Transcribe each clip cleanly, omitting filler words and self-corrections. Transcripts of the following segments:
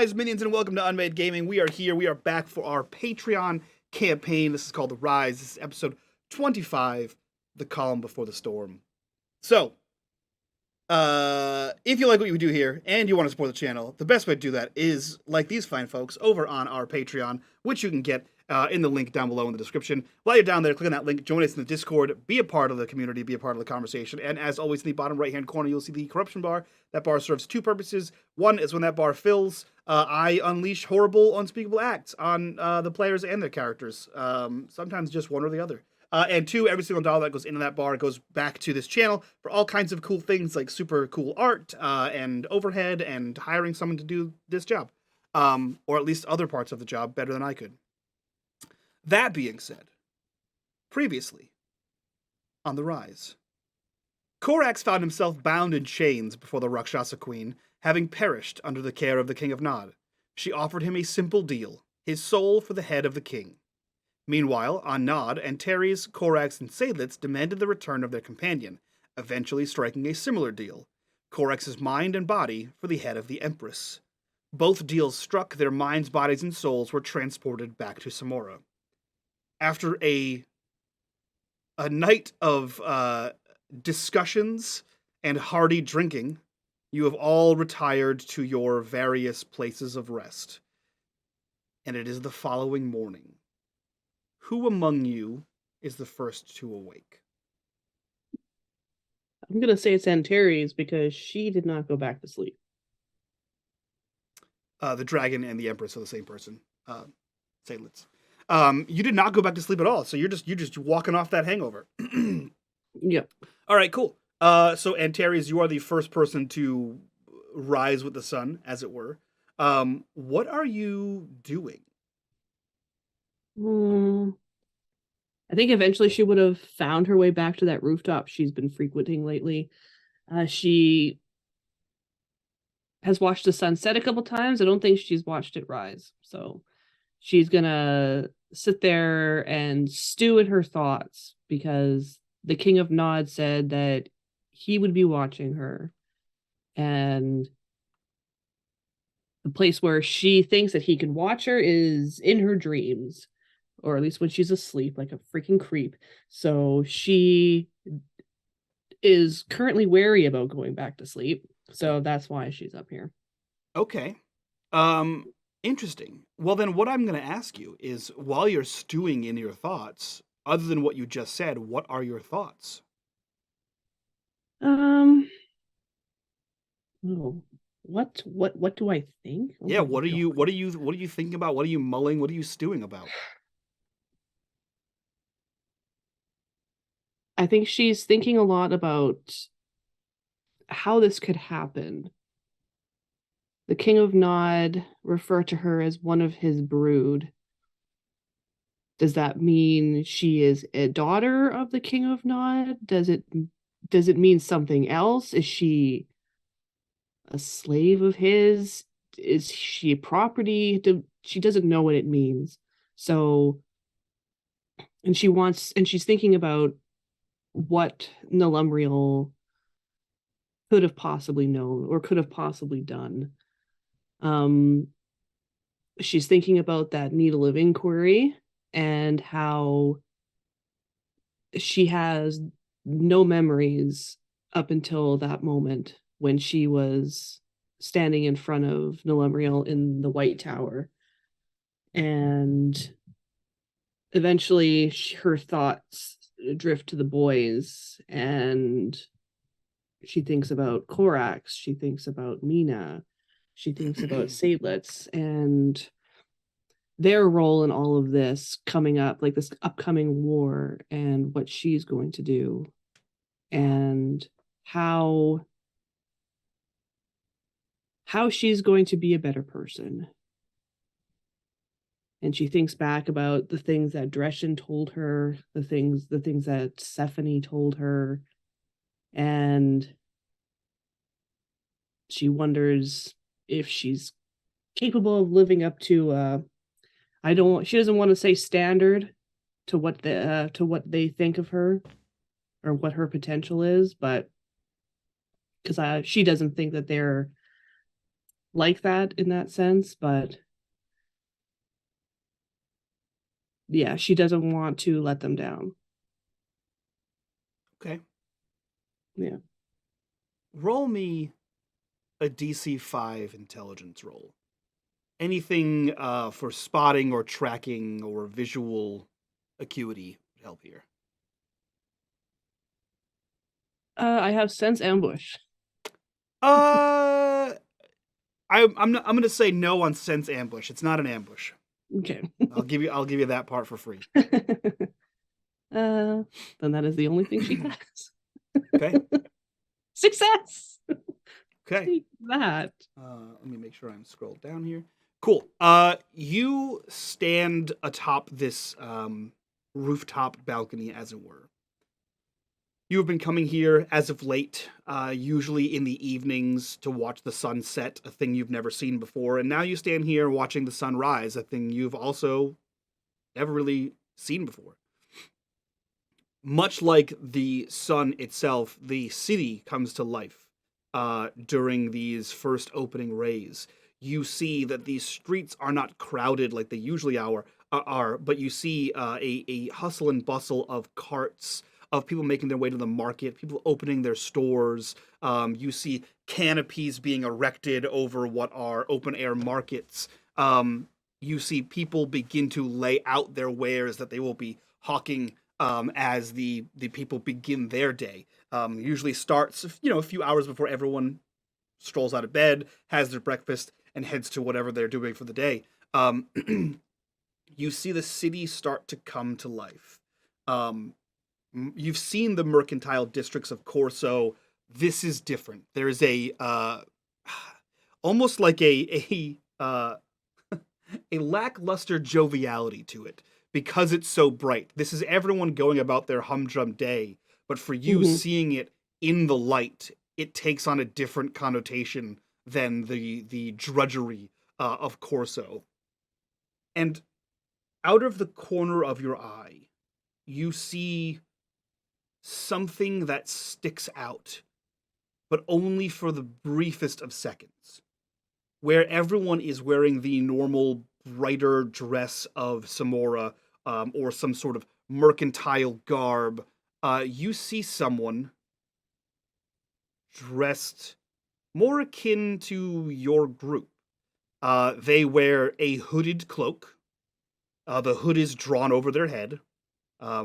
Rise, minions, and welcome to unMadeGaming. We are here. We are back for our Patreon campaign. This is called The Rise. This is episode 25, The Calm Before the Storm. So, if you like what we do here and you want to support the channel, the best way to do that is, like these fine folks, over on our Patreon, which you can get in the link down below in the description. While you're down there, click on that link, join us in the Discord, be a part of the community, be a part of the conversation, and as always, in the bottom right-hand corner, you'll see the corruption bar. That bar serves two purposes. One is when that bar fills, I unleash horrible, unspeakable acts on the players and their characters, sometimes just one or the other. And two, every single dollar that goes into that bar goes back to this channel for all kinds of cool things like super cool art and overhead and hiring someone to do this job. Or at least other parts of the job better than I could. That being said, previously on The Rise, Corax found himself bound in chains before the Rakshasa Queen, having perished under the care of the King of Nod. She offered him a simple deal, his soul for the head of the king. Meanwhile, on Nod, Antares, Corax, and Seydlitz demanded the return of their companion, eventually striking a similar deal, Corax's mind and body for the head of the Empress. Both deals struck, their minds, bodies, and souls were transported back to Samora. After a night of discussions and hearty drinking, you have all retired to your various places of rest. And it is the following morning. Who among you is the first to awake? I'm going to say it's Antares because she did not go back to sleep. The dragon and the Empress are the same person. Seydlitz. You did not go back to sleep at all, so you're just walking off that hangover. Yep. All right, cool. So Antares, you are the first person to rise with the sun, as it were. What are you doing? I think eventually she would have found her way back to that rooftop she's been frequenting lately. She has watched the sun set a couple times. I don't think she's watched it rise. So she's gonna sit there and stew in her thoughts because the King of Nod said that he would be watching her. And the place where she thinks that he can watch her is in her dreams, or at least when she's asleep, like a freaking creep. So she is currently wary about going back to sleep. So that's why she's up here. Okay. Interesting. Well, then what I'm going to ask you is, while you're stewing in your thoughts, other than what you just said, what are your thoughts? Oh, what do I think? Oh yeah, what are you thinking about? What are you mulling? What are you stewing about? I think she's thinking a lot about how this could happen. The King of Nod referred to her as one of his brood. Does that mean she is a daughter of the King of Nod? Does it mean something else? Is she a slave of his? Is she property? She doesn't know what it means. So, and she's thinking about what Nulumbriel could have possibly known or could have possibly done. She's thinking about that needle of inquiry and how she has no memories up until that moment when she was standing in front of Nulumbriel in the White Tower. And eventually her thoughts drift to the boys, and she thinks about Corax, she thinks about Mina, she thinks about Seydlitz and their role in all of this coming up, like this upcoming war, and what she's going to do, and how she's going to be a better person. And she thinks back about the things that Dreshen told her, the things that Stephanie told her, and she wonders if she's capable of living up to she doesn't want to say standard to what they think of her or what her potential is, but because she doesn't think that they're like that in that sense, but yeah, she doesn't want to let them down. Okay. Yeah. Roll me a DC 5 intelligence roll. Anything for spotting or tracking or visual acuity would help here. I have sense ambush. Uh, I'm gonna say no on sense ambush. It's not an ambush. Okay. I'll give you that part for free. Then that is the only thing she has. Okay. Success. Okay. Take that. Let me make sure I'm scrolled down here. Cool. You stand atop this rooftop balcony, as it were. You have been coming here as of late, usually in the evenings to watch the sun set, a thing you've never seen before, and now you stand here watching the sun rise, a thing you've also never really seen before. Much like the sun itself, the city comes to life during these first opening rays. You see that these streets are not crowded like they usually are, but you see a hustle and bustle of carts, of people making their way to the market, people opening their stores. You see canopies being erected over what are open air markets. You see people begin to lay out their wares that they will be hawking as the people begin their day. Usually starts a few hours before everyone strolls out of bed, has their breakfast, and heads to whatever they're doing for the day. You see the city start to come to life. You've seen the mercantile districts of Corso. This is different. There is a almost like a lackluster joviality to it because it's so bright. This is everyone going about their humdrum day, but for you seeing it in the light, it takes on a different connotation than the drudgery of Corso. And out of the corner of your eye, you see something that sticks out, but only for the briefest of seconds. Where everyone is wearing the normal brighter dress of Samora or some sort of mercantile garb, you see someone dressed more akin to your group. They wear a hooded cloak. The hood is drawn over their head,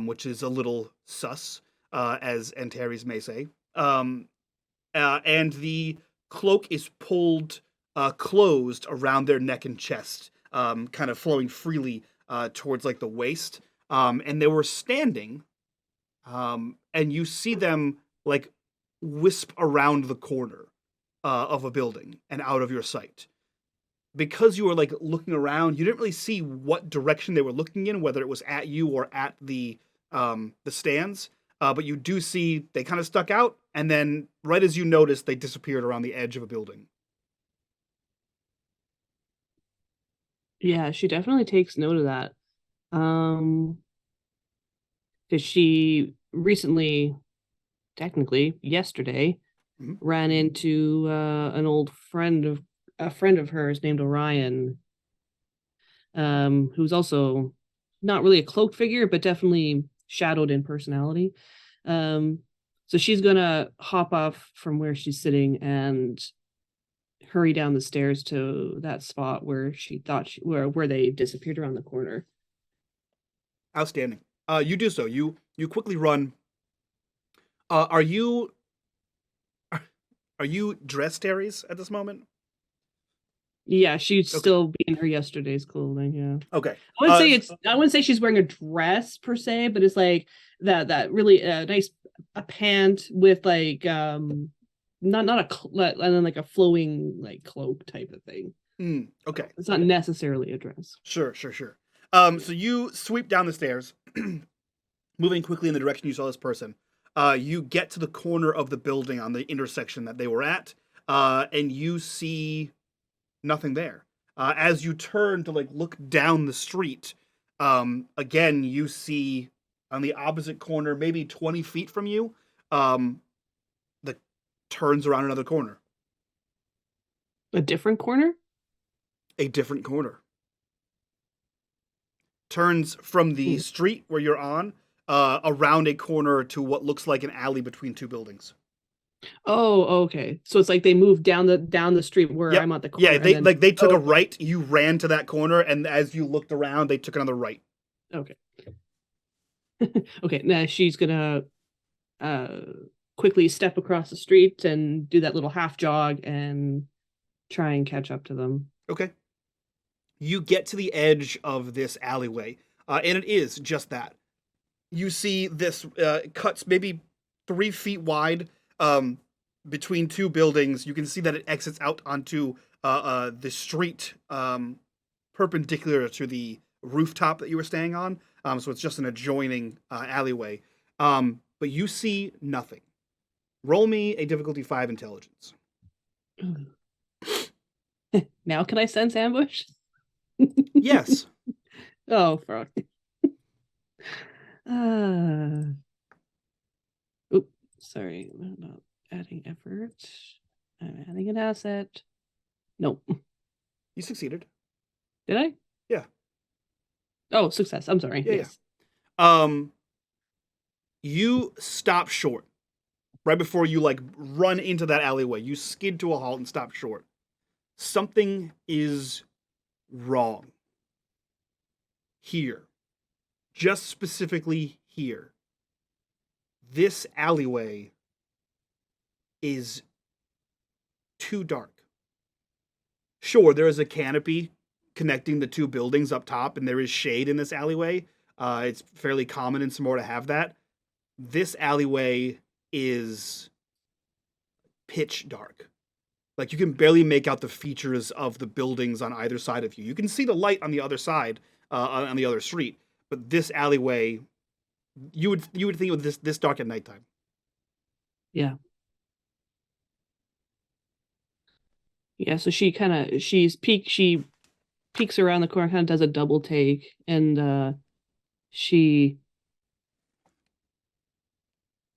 which is a little sus, as Antares may say. And the cloak is pulled closed around their neck and chest, kind of flowing freely towards like the waist. And they were standing, and you see them like wisp around the corner of a building and out of your sight. Because you were like looking around, you didn't really see what direction they were looking in, whether it was at you or at the stands. But you do see they kind of stuck out, and then right as you noticed, they disappeared around the edge of a building. Yeah, she definitely takes note of that. Because she recently, technically yesterday, ran into an old friend of hers named Orion, who's also not really a cloaked figure, but definitely shadowed in personality. So she's gonna hop off from where she's sitting and hurry down the stairs to that spot where she thought where they disappeared around the corner. Outstanding. You do so. You quickly run. Are you dressed, Ares, at this moment? Yeah, she's still being her yesterday's clothing. Yeah. Okay. I wouldn't say she's wearing a dress per se, but it's like that really nice a pant with like not and then like a flowing like cloak type of thing. Okay. It's not necessarily a dress. Sure. So you sweep down the stairs, moving quickly in the direction you saw this person. You get to the corner of the building on the intersection that they were at, and you see nothing there. As you turn to like look down the street, again you see on the opposite corner, maybe 20 feet from you, the turns around another corner. A different corner? A different corner. Turns from the Hmm. street where you're on around a corner to what looks like an alley between two buildings. Oh, okay. So it's like they moved down the street where Yep. I'm at the Yeah, corner, and then they took a okay, right, you ran to that corner, and as you looked around, they took another right. okay, okay. Now she's gonna uh quickly step across the street and do that little half jog and try and catch up to them. Okay. You get to the edge of this alleyway, and it is just that. You see this cuts maybe 3 feet wide between two buildings. You can see that it exits out onto the street perpendicular to the rooftop that you were staying on. So it's just an adjoining alleyway. But you see nothing. Roll me a difficulty 5 intelligence. Now can I sense ambush? Yes. Oh, fuck. Oop, sorry. I'm not adding effort. I'm adding an asset. Nope. You succeeded. Did I? Yeah. Oh, success. I'm sorry. Yeah, yes. You stop short right before you like run into that alleyway. You skid to a halt and stop short. Something is wrong here. Just specifically here. This alleyway is too dark. Sure, there is a canopy connecting the two buildings up top, and there is shade in this alleyway. It's fairly common in Samora to have that. This alleyway is pitch dark. Like you can barely make out the features of the buildings on either side of you. You can see the light on the other side, on the other street, but this alleyway, you would think it was this dark at nighttime. Yeah. Yeah, so she peeks around the corner, kind of does a double take, and she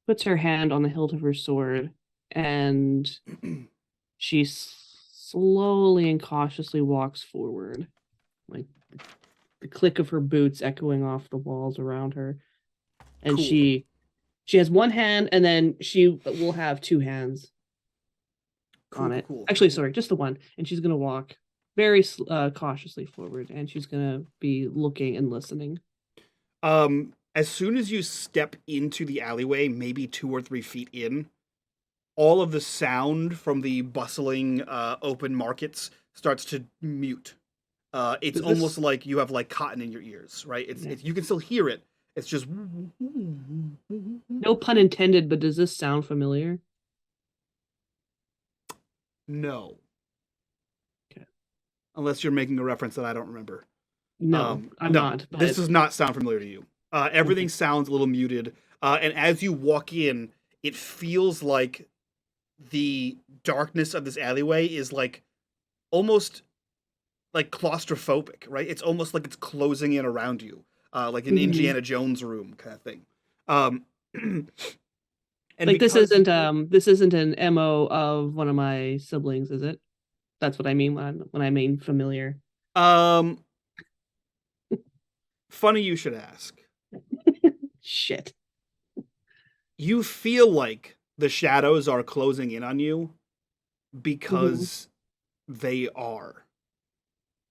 puts her hand on the hilt of her sword, and she slowly and cautiously walks forward, like the click of her boots echoing off the walls around her. And Cool. she has one hand, and then she will have two hands on it. Cool. Actually, sorry, just the one. And she's gonna walk very cautiously forward, and she's gonna be looking and listening. As soon as you step into the alleyway, maybe 2 or 3 feet in, all of the sound from the bustling open markets starts to mute. It's almost like you have like cotton in your ears, right? It's you can still hear it. It's just no pun intended, but does this sound familiar? No. Okay. Unless you're making a reference that I don't remember. No, I'm not. But This does not sound familiar to you. Everything sounds a little muted. And as you walk in, it feels like the darkness of this alleyway is like almost like claustrophobic, right? It's almost like it's closing in around you, like an Indiana Jones room kind of thing. And like this isn't an MO of one of my siblings, is it? That's what I mean when I mean familiar. Funny you should ask. Shit. You feel like the shadows are closing in on you because they are.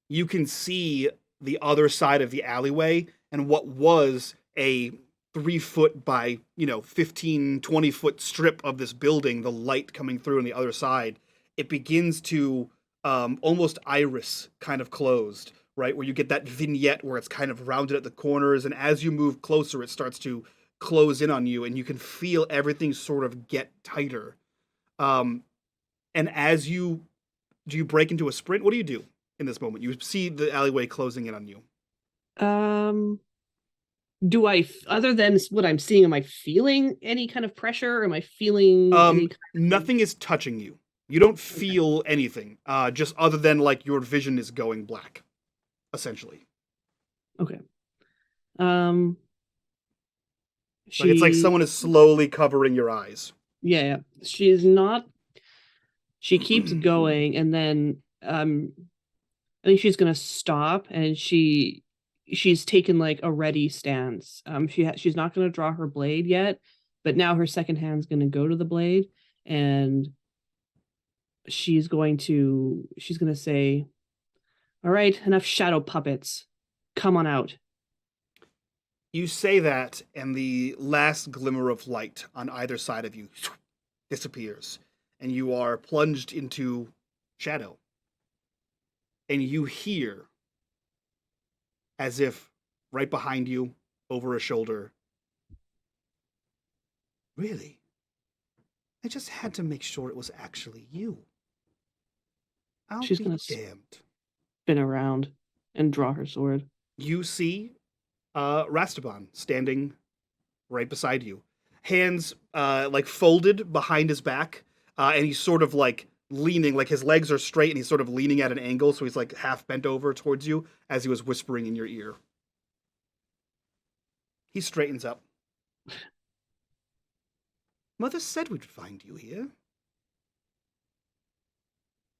You can see the other side of the alleyway and what was a 3-foot by 15, 20-foot strip of this building, the light coming through on the other side, it begins to almost iris kind of closed, right? Where you get that vignette where it's kind of rounded at the corners, and as you move closer, it starts to close in on you, and you can feel everything sort of get tighter. And as do you break into a sprint? What do you do in this moment? You see the alleyway closing in on you. Do I, other than what I'm seeing, am I feeling any kind of pressure? Am I feeling any nothing is touching you. You don't feel anything, just other than like your vision is going black, essentially. Okay. Like it's like someone is slowly covering your eyes. Yeah, she's not She keeps going, and then I think she's gonna stop, and she's taken like a ready stance. She's not gonna draw her blade yet, but now her second hand's gonna go to the blade, and she's gonna say, "All right, enough shadow puppets. Come on out." You say that, and the last glimmer of light on either side of you disappears, and you are plunged into shadow. And you hear, as if right behind you, over a shoulder, "Really? I just had to make sure it was actually you. I'll She's be gonna damned." spin around and draw her sword. You see Rastaban standing right beside you, hands like folded behind his back, and he's sort of like leaning, like his legs are straight, and he's sort of leaning at an angle, so he's like half bent over towards you as he was whispering in your ear. He straightens up. "Mother said we'd find you here.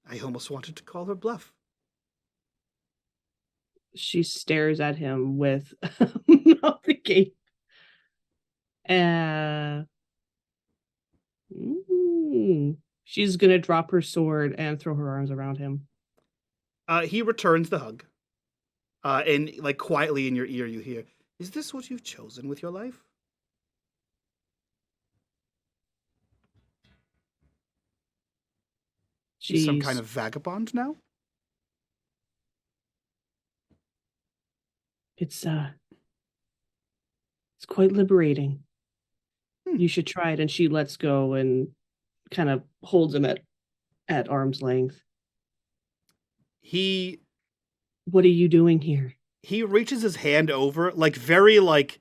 I almost wanted to call her bluff." She stares at him with the gape. She's gonna drop her sword and throw her arms around him. He returns the hug, and like quietly in your ear, you hear, "Is this what you've chosen with your life? He's some kind She's of vagabond now?" it's quite liberating. Hmm. You should try it. And she lets go and kind of holds him at arm's length. He What are you doing here? he reaches his hand over, like very like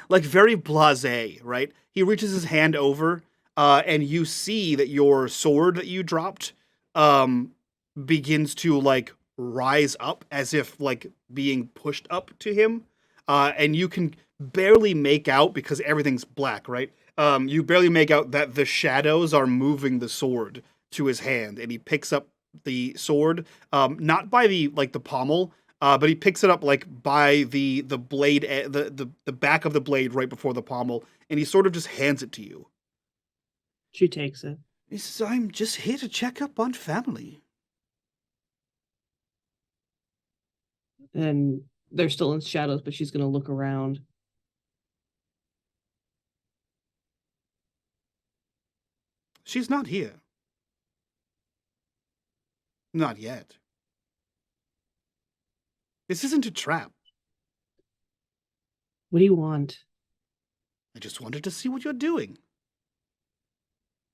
like very blasé, right? He reaches his hand over, and you see that your sword that you dropped um, begins to like rise up as if like being pushed up to him, and you can barely make out because everything's black, right? You barely make out that the shadows are moving the sword to his hand, and he picks up the sword, not by the pommel, but he picks it up like by the blade, the back of the blade right before the pommel, and he sort of just hands it to you. She takes it. He says, "I'm just here to check up on family." And they're still in shadows, but she's gonna look around. She's not here. Not yet. This isn't a trap. What do you want? I just wanted to see what you're doing.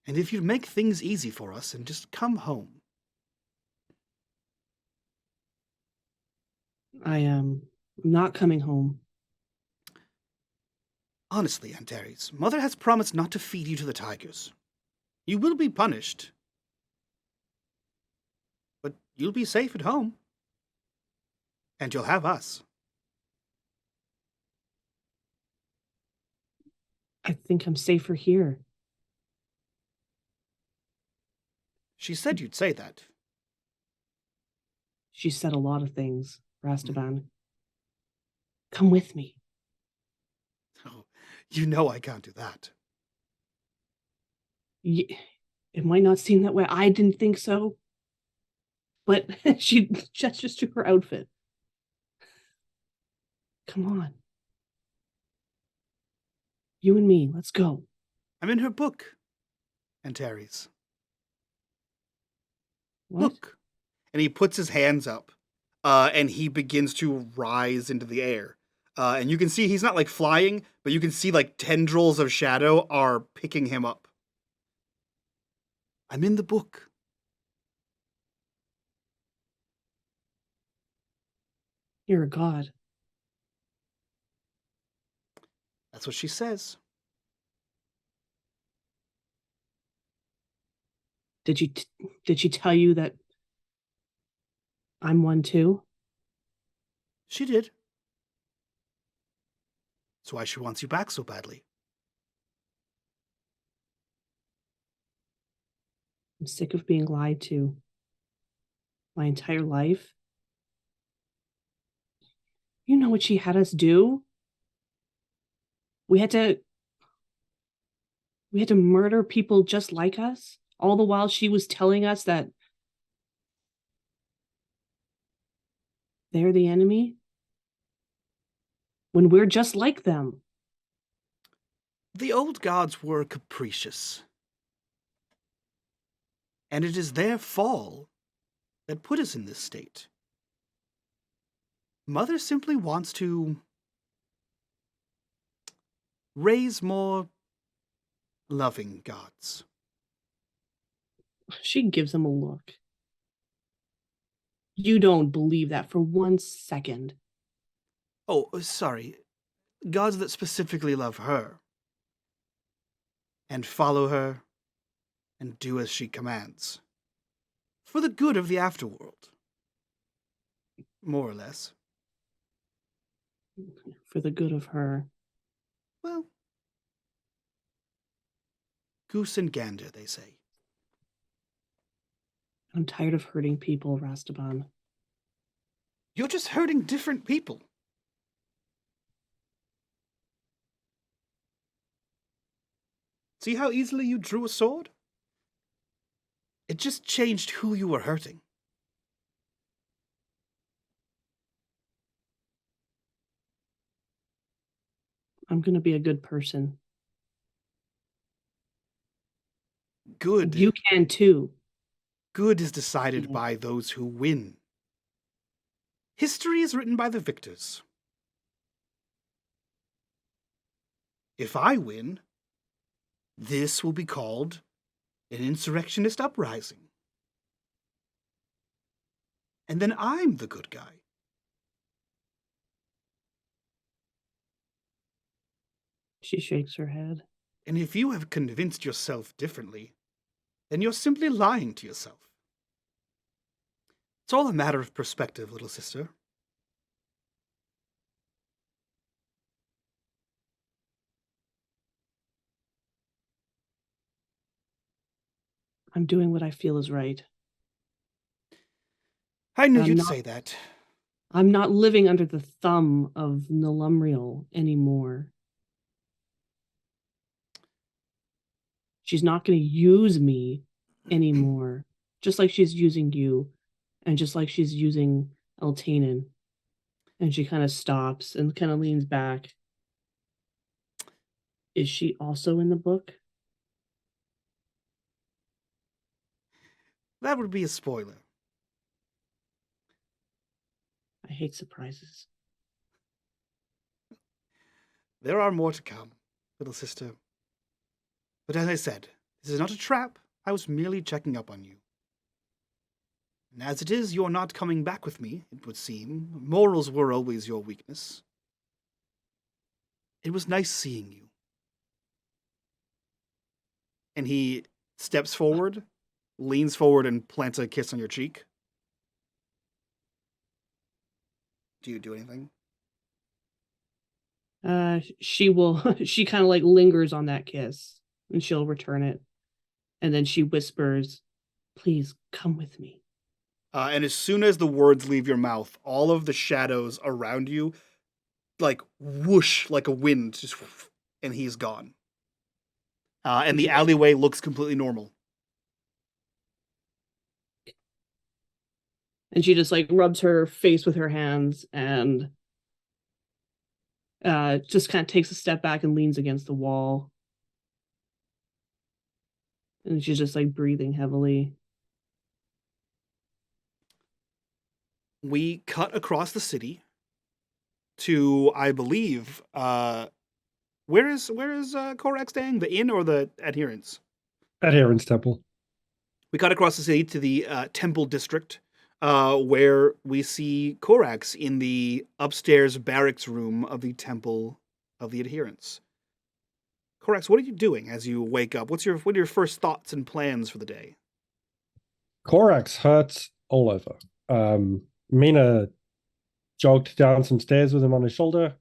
And if you'd make things easy for us and just come home. I am not coming home. Honestly, Antares, Mother has promised not to feed you to the tigers. You will be punished. But you'll be safe at home. And you'll have us. I think I'm safer here. She said you'd say that. She said a lot of things, Rastaban. Come with me. Oh, you know I can't do that. It might not seem that way. I didn't think so. But she gestures to her outfit. Come on. You and me, let's go. I'm in her book, Antares. What? Look. And he puts his hands up, and he begins to rise into the air. And you can see he's not like flying, but you can see like tendrils of shadow are picking him up. I'm in the book. You're a god. That's what she says. Did she tell you that I'm one too? She did. That's why she wants you back so badly. I'm sick of being lied to. My entire life. You know what she had us do? We had to murder people just like us, all the while she was telling us that they're the enemy when we're just like them. The old gods were capricious, and it is their fall that put us in this state. Mother simply wants to raise more loving gods. She gives him a look. You don't believe that for 1 second. Oh, sorry. Gods that specifically love her and follow her and do as she commands. For the good of the Afterworld. More or less. For the good of her. Well, goose and gander, they say. I'm tired of hurting people, Rastaban. You're just hurting different people. See how easily you drew a sword? It just changed who you were hurting. I'm gonna be a good person. Good. You can too. Good is decided by those who win. History is written by the victors. If I win, this will be called an insurrectionist uprising. And then I'm the good guy. She shakes her head. And if you have convinced yourself differently, then you're simply lying to yourself. It's all a matter of perspective, little sister. I'm doing what I feel is right. I knew you'd say that. I'm not living under the thumb of Nilumriel anymore. She's not going to use me anymore, just like she's using you, and just like she's using Eltanen. And she kind of stops and kind of leans back. Is she also in the book? That would be a spoiler. I hate surprises. There are more to come, little sister. But as I said, this is not a trap. I was merely checking up on you. And as it is, you're not coming back with me, it would seem. Morals were always your weakness. It was nice seeing you. And he steps forward, leans forward, and plants a kiss on your cheek. Do you do anything? She kind of like lingers on that kiss and she'll return it. And then she whispers, "Please come with me." And as soon as the words leave your mouth, all of the shadows around you, like whoosh, like a wind, just whoosh, and he's gone. And the alleyway looks completely normal. And she just like rubs her face with her hands and just kind of takes a step back and leans against the wall. And she's just like breathing heavily. We cut across the city to, I believe, where is Korak staying? The inn or the adherents? Adherents Temple. We cut across the city to the temple district, where we see Korax in the upstairs barracks room of the temple of the adherents. Korax, what are you doing as you wake up? What are your first thoughts and plans for the day? Korax hurts all over. Mina jogged down some stairs with him on his shoulder,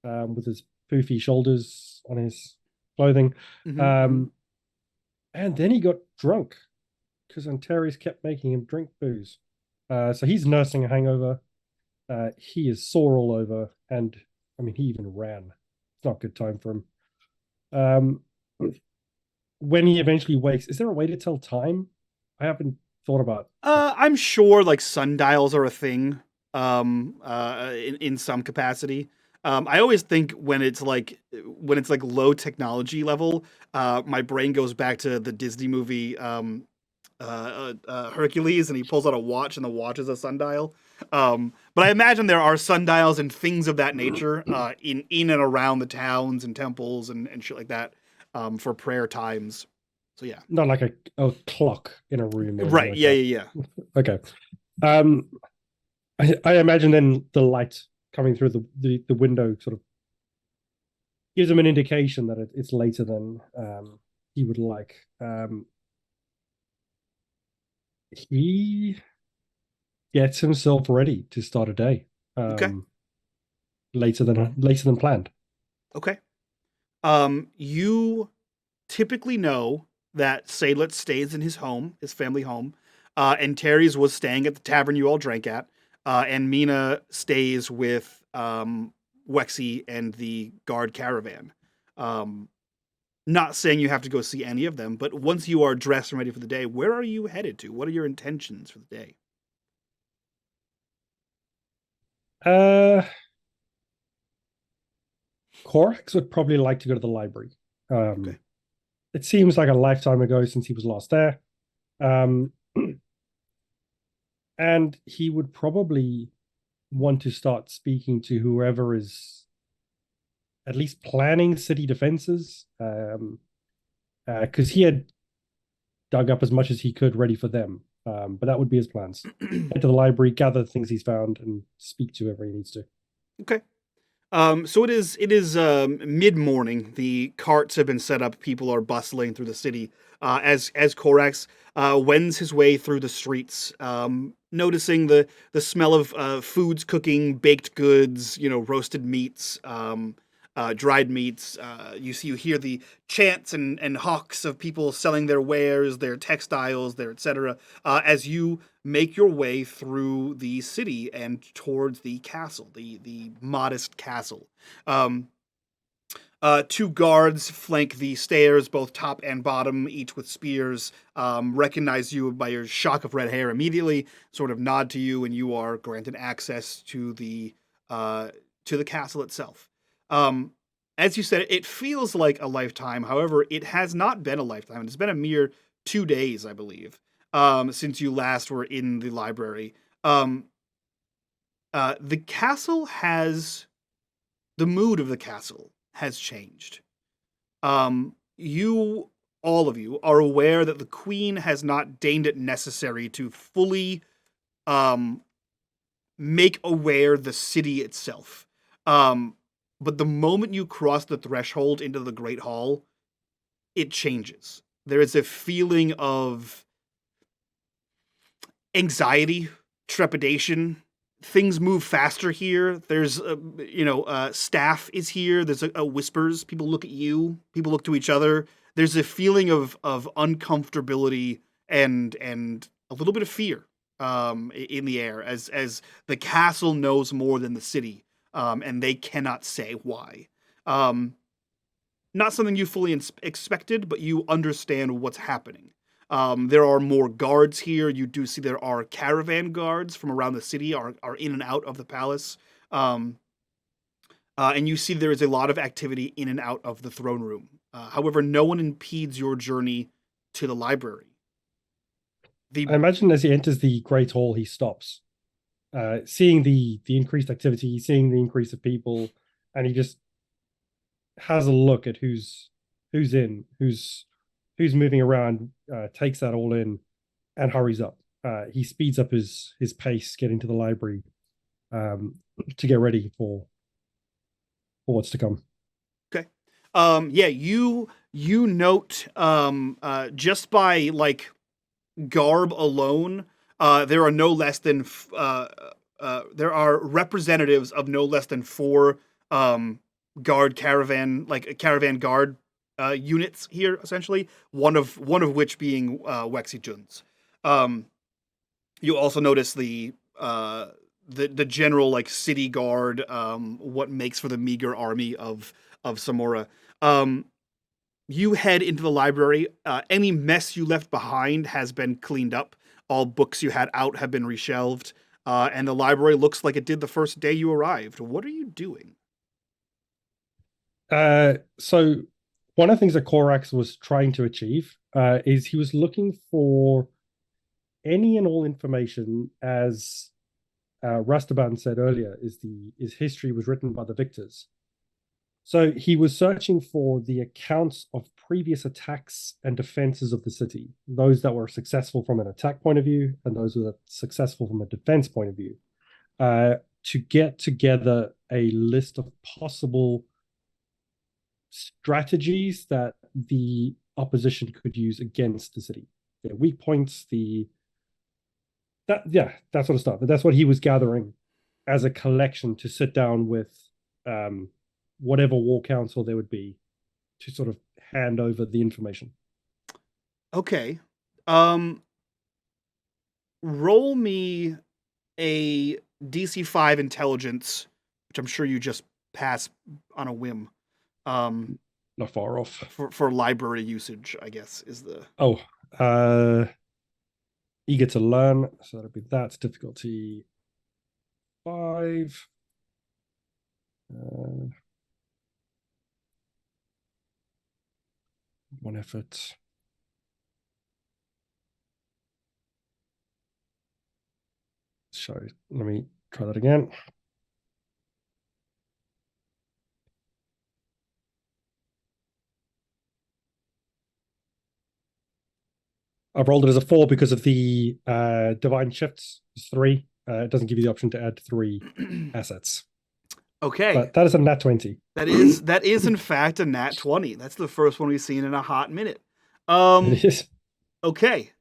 with his poofy shoulders on his clothing. Mm-hmm. And then he got drunk because Antares kept making him drink booze. So he's nursing a hangover. He is sore all over, and I mean, he even ran. It's not a good time for him. When he eventually wakes, is there a way to tell time? I haven't thought about. I'm sure like sundials are a thing in some capacity. I always think when it's like low technology level, my brain goes back to the Disney movie Hercules, and he pulls out a watch, and the watch is a sundial. But I imagine there are sundials and things of that nature in and around the towns and temples and shit like that for prayer times. So yeah, Not like a clock in a room. Or right? like Yeah, that. yeah, yeah. Okay. I imagine then the light coming through the window sort of gives him an indication that it's later than he would like. He gets himself ready to start a day. Okay. Later than planned. Okay. You typically know that Seydlitz stays in his home, his family home, and Terry's was staying at the tavern you all drank at, and Mina stays with Wexy and the guard caravan. Not saying you have to go see any of them, but once you are dressed and ready for the day, where are you headed to? What are your intentions for the day? Corax would probably like to go to the library. Okay. It seems like a lifetime ago since he was last there. And he would probably want to start speaking to whoever is at least planning city defenses, because he had dug up as much as he could ready for them. But that would be his plans. Head to the library, gather the things he's found, and speak to whoever he needs to. Okay. So it is mid-morning. The carts have been set up. People are bustling through the city as Korax wends his way through the streets, noticing the smell of foods cooking, baked goods, roasted meats, dried meats. You hear the chants and hawks of people selling their wares, their textiles, their etc. As you make your way through the city and towards the castle, the modest castle. Two guards flank the stairs, both top and bottom, each with spears. Recognize you by your shock of red hair immediately, sort of nod to you, and you are granted access to the castle itself. As you said, it feels like a lifetime. However, it has not been a lifetime. It's been a mere 2 days, I believe, since you last were in the library. The castle has... The mood of the castle has changed. You, all of you, are aware that the Queen has not deemed it necessary to fully make aware the city itself. But the moment you cross the threshold into the Great Hall, it changes. There is a feeling of anxiety, trepidation. Things move faster here. There's, staff is here. There's a whispers. People look at you. People look to each other. There's a feeling of uncomfortability and a little bit of fear in the air as the castle knows more than the city. And they cannot say why. Not something you fully expected, but you understand what's happening. There are more guards here. You do see there are caravan guards from around the city are in and out of the palace. And you see there is a lot of activity in and out of the throne room. However, no one impedes your journey to the library. I imagine as he enters the Great Hall, he stops. Seeing the increased activity, seeing the increase of people, and he just has a look at who's in, who's moving around, takes that all in, and hurries up. He speeds up his pace, getting to the library to get ready for what's to come. Okay. You note just by like garb alone. There are no less than there are representatives of no less than 4 caravan guard units here, essentially. One of which being Wexy Jun's. You also notice the general like city guard, what makes for the meager army of Samora. You head into the library. Any mess you left behind has been cleaned up. All books you had out have been reshelved, and the library looks like it did the first day you arrived. What are you doing? So one of the things that Korax was trying to achieve is he was looking for any and all information, as Rastaban said earlier, is history was written by the victors. So he was searching for the accounts of previous attacks and defenses of the city, those that were successful from an attack point of view and those that were successful from a defense point of view, to get together a list of possible strategies that the opposition could use against the city. Their weak points, that sort of stuff. But that's what he was gathering as a collection to sit down with whatever war council there would be to sort of hand over the information. Okay. Roll me a DC 5 intelligence, which I'm sure you just pass on a whim. Not far off. For library usage, I guess, is the... Eager to learn, so that'll be that. Difficulty 5. One effort. Sorry, let me try that again. I've rolled it as a 4 because of the divine shifts. It's 3. It doesn't give you the option to add 3 assets. Okay. But that is a nat 20. That is in fact a nat 20. That's the first one we've seen in a hot minute. It is. Okay.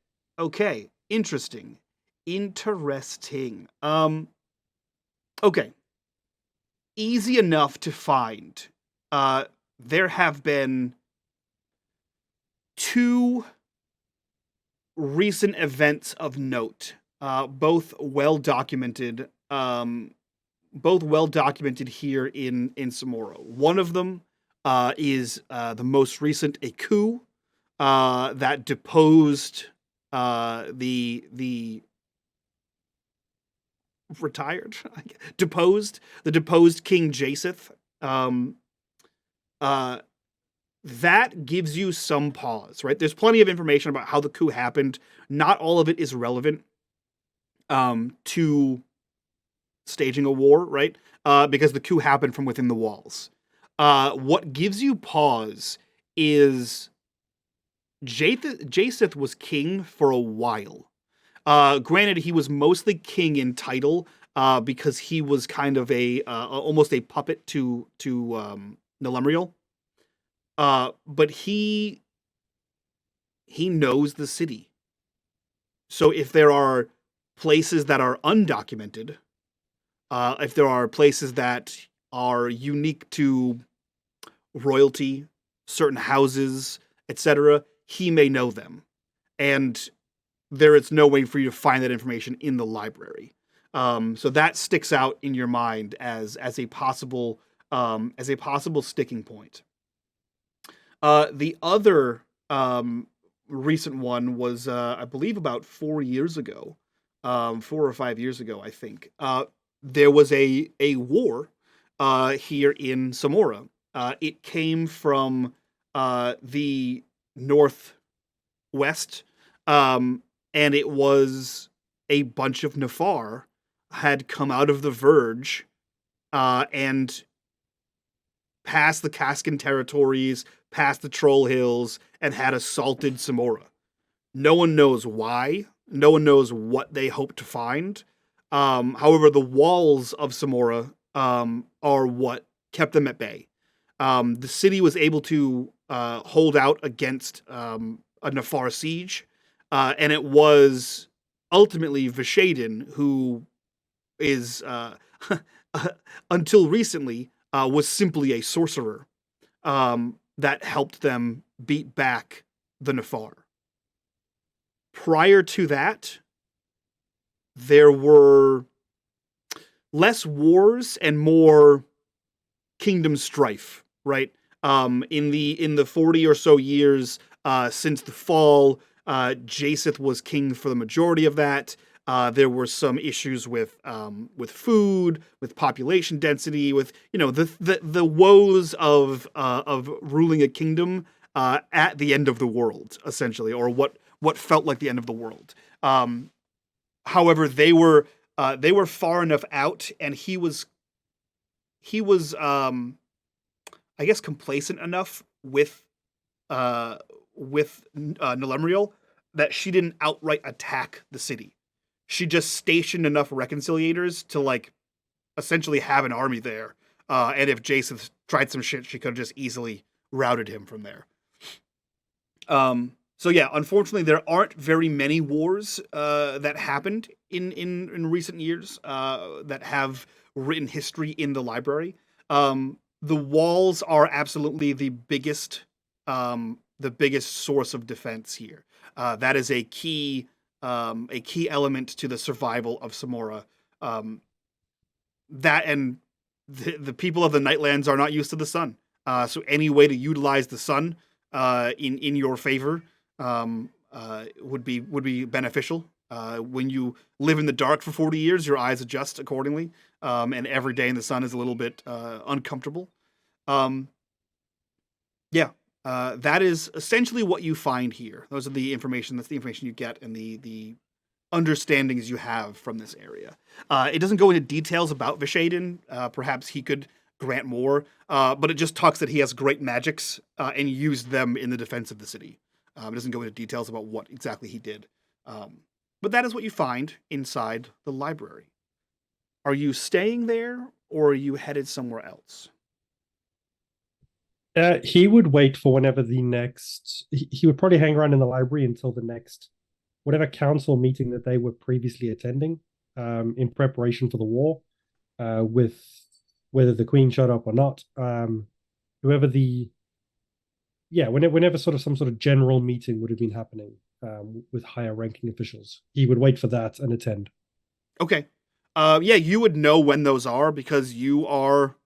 Interesting. Okay. Easy enough to find. There have been 2 recent events of note, both well documented here in Samora. One of them is the most recent, a coup that deposed the deposed King Jaseth. That gives you some pause, right? There's plenty of information about how the coup happened. Not all of it is relevant to staging a war, right? Because the coup happened from within the walls. What gives you pause is Jaseth was king for a while. Granted, he was mostly king in title because he was kind of almost a puppet to Nelemriel. But he knows the city. So if there are places that are undocumented, if there are places that are unique to royalty, certain houses, etc., he may know them. And there is no way for you to find that information in the library. So that sticks out in your mind as a possible sticking point. The other recent one was, I believe, about 4 years ago, 4 or 5 years ago, I think. There was a war here in Samora. It came from the northwest, and it was a bunch of Nefar had come out of the Verge and past the Kaskin territories, past the Troll Hills, and had assaulted Samora. No one knows why. No one knows what they hope to find. However, the walls of Samora are what kept them at bay. The city was able to hold out against a Nefar siege, and it was ultimately Vishaden who is, until recently, was simply a sorcerer that helped them beat back the Nefar. prior to that, there were less wars and more kingdom strife, right? In the 40 or so years since the fall, Japheth was king for the majority of that. There were some issues with food, with population density, with the woes of ruling a kingdom at the end of the world, essentially, or what felt like the end of the world. However, they were far enough out, and he was I guess complacent enough with Nelemriel that she didn't outright attack the city. She just stationed enough reconciliators to like essentially have an army there. And if Japheth tried some shit, she could have just easily routed him from there. So yeah, unfortunately, there aren't very many wars that happened in recent years that have written history in the library. The walls are absolutely the biggest source of defense here. That is a key element to the survival of Samora. That and the people of the Nightlands are not used to the sun. So any way to utilize the sun in your favor would be beneficial. When you live in the dark for 40 years, your eyes adjust accordingly, and every day in the sun is a little bit uncomfortable. That is essentially what you find here. Those are the information. That's the information you get and the understandings you have from this area. It doesn't go into details about Vishaden. Perhaps he could grant more, but it just talks that he has great magics and used them in the defense of the city. It doesn't go into details about what exactly he did. But that is what you find inside the library. Are you staying there, or are you headed somewhere else? He would wait for whenever the next... He would probably hang around in the library until the next... whatever council meeting that they were previously attending in preparation for the war, with whether the Queen showed up or not. Whoever the... Yeah, whenever sort of some sort of general meeting would have been happening with higher ranking officials, he would wait for that and attend. Okay. You would know when those are because you are,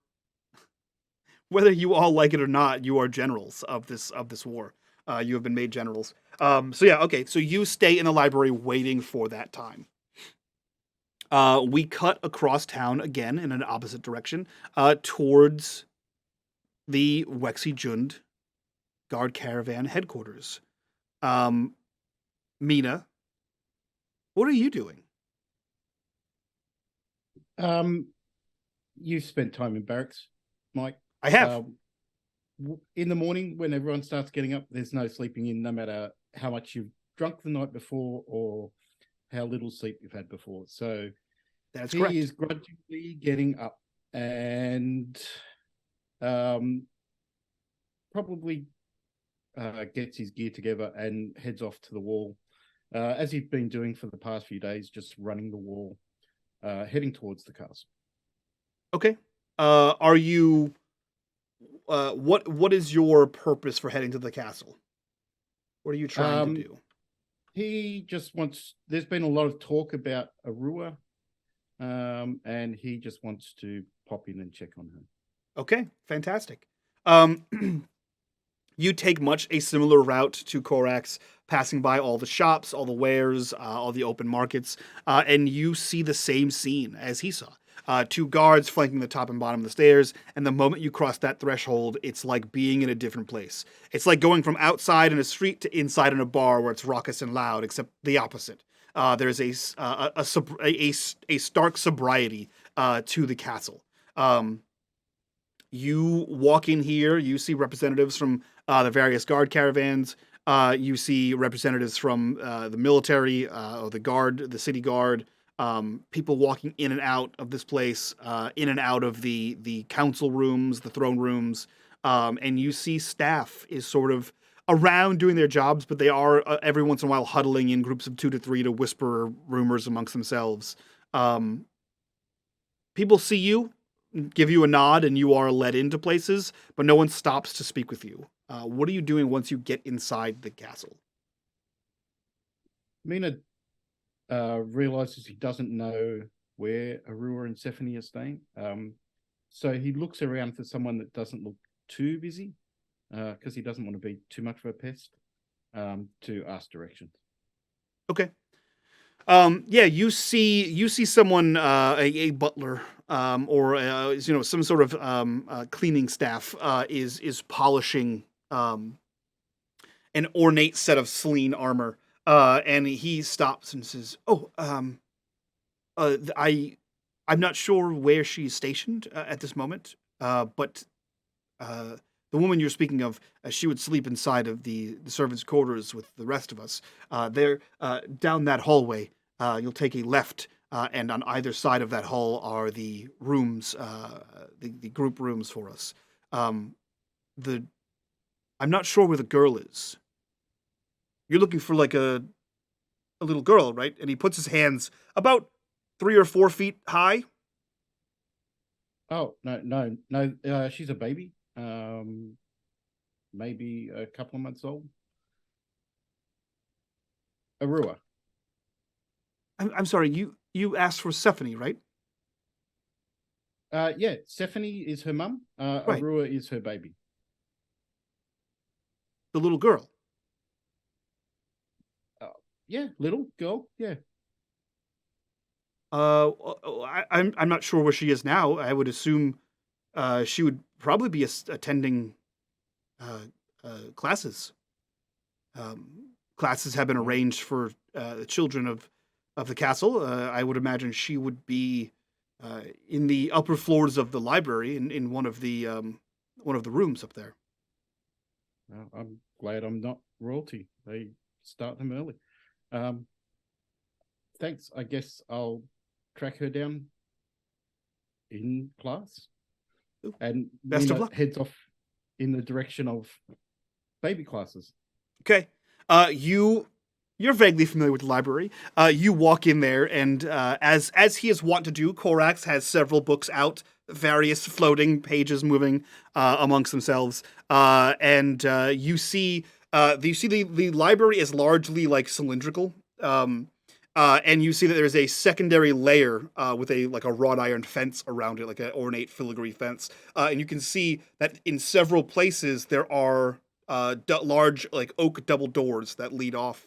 whether you all like it or not, you are generals of this war. You have been made generals. So you stay in the library waiting for that time. We cut across town again in an opposite direction towards the Wexy Jund Guard Caravan headquarters. Mina, what are you doing? You've spent time in barracks, Mike. I have. In the morning, when everyone starts getting up, there's no sleeping in, no matter how much you've drunk the night before or how little sleep you've had before. So that's correct. He is grudgingly getting up and probably gets his gear together and heads off to the wall, as he's been doing for the past few days, just running the wall, heading towards the castle. Okay. Are you... what is your purpose for heading to the castle? What are you trying to do? He just wants... There's been a lot of talk about Arua, and he just wants to pop in and check on her. Okay, fantastic. You take much a similar route to Korax, passing by all the shops, all the wares, all the open markets, and you see the same scene as he saw. Two guards flanking the top and bottom of the stairs, and the moment you cross that threshold, it's like being in a different place. It's like going from outside in a street to inside in a bar where it's raucous and loud, except the opposite. There's a stark sobriety to the castle. You walk in here, you see representatives from the various guard caravans. You see representatives from the military, or the guard, the city guard. People walking in and out of this place, in and out of the council rooms, the throne rooms, and you see staff is sort of around doing their jobs, but they are every once in a while huddling in groups of 2 to 3 to whisper rumors amongst themselves. People see you, give you a nod, and you are led into places, but no one stops to speak with you. What are you doing once you get inside the castle? Mina realizes he doesn't know where Arua and Stephanie are staying. So he looks around for someone that doesn't look too busy, because he doesn't want to be too much of a pest, to ask directions. Okay. Yeah, you see someone, a butler, or some sort of cleaning staff, is polishing an ornate set of Selene armor, and he stops and says, "Oh, I'm not sure where she's stationed at this moment, but the woman you're speaking of, she would sleep inside of the servants' quarters with the rest of us. There, down that hallway, you'll take a left, and on either side of that hall are the rooms, the group rooms for us. I'm not sure where the girl is. You're looking for like a little girl, right?" And he puts his hands about 3 or 4 feet high. Oh, no. She's a baby. Maybe a couple of months old. Arua. I'm sorry, you asked for Stephanie, right? Yeah, Stephanie is her mum. Right. Arua is her baby. The little girl. Yeah, little girl. Yeah. I'm not sure where she is now. I would assume she would probably be attending classes. Classes have been arranged for the children of the castle. I would imagine she would be in the upper floors of the library, in one of the rooms up there. I'm glad I'm not royalty. They start them early. Thanks. I guess I'll track her down in class. And Best of luck. Heads off in the direction of baby classes. Okay. You're vaguely familiar with the library. You walk in there, and as he is wont to do, Korax has several books out, various floating pages moving amongst themselves. And you see the library is largely like cylindrical. And you see that there's a secondary layer with a wrought iron fence around it, like an ornate filigree fence. And you can see that in several places there are large oak double doors that lead off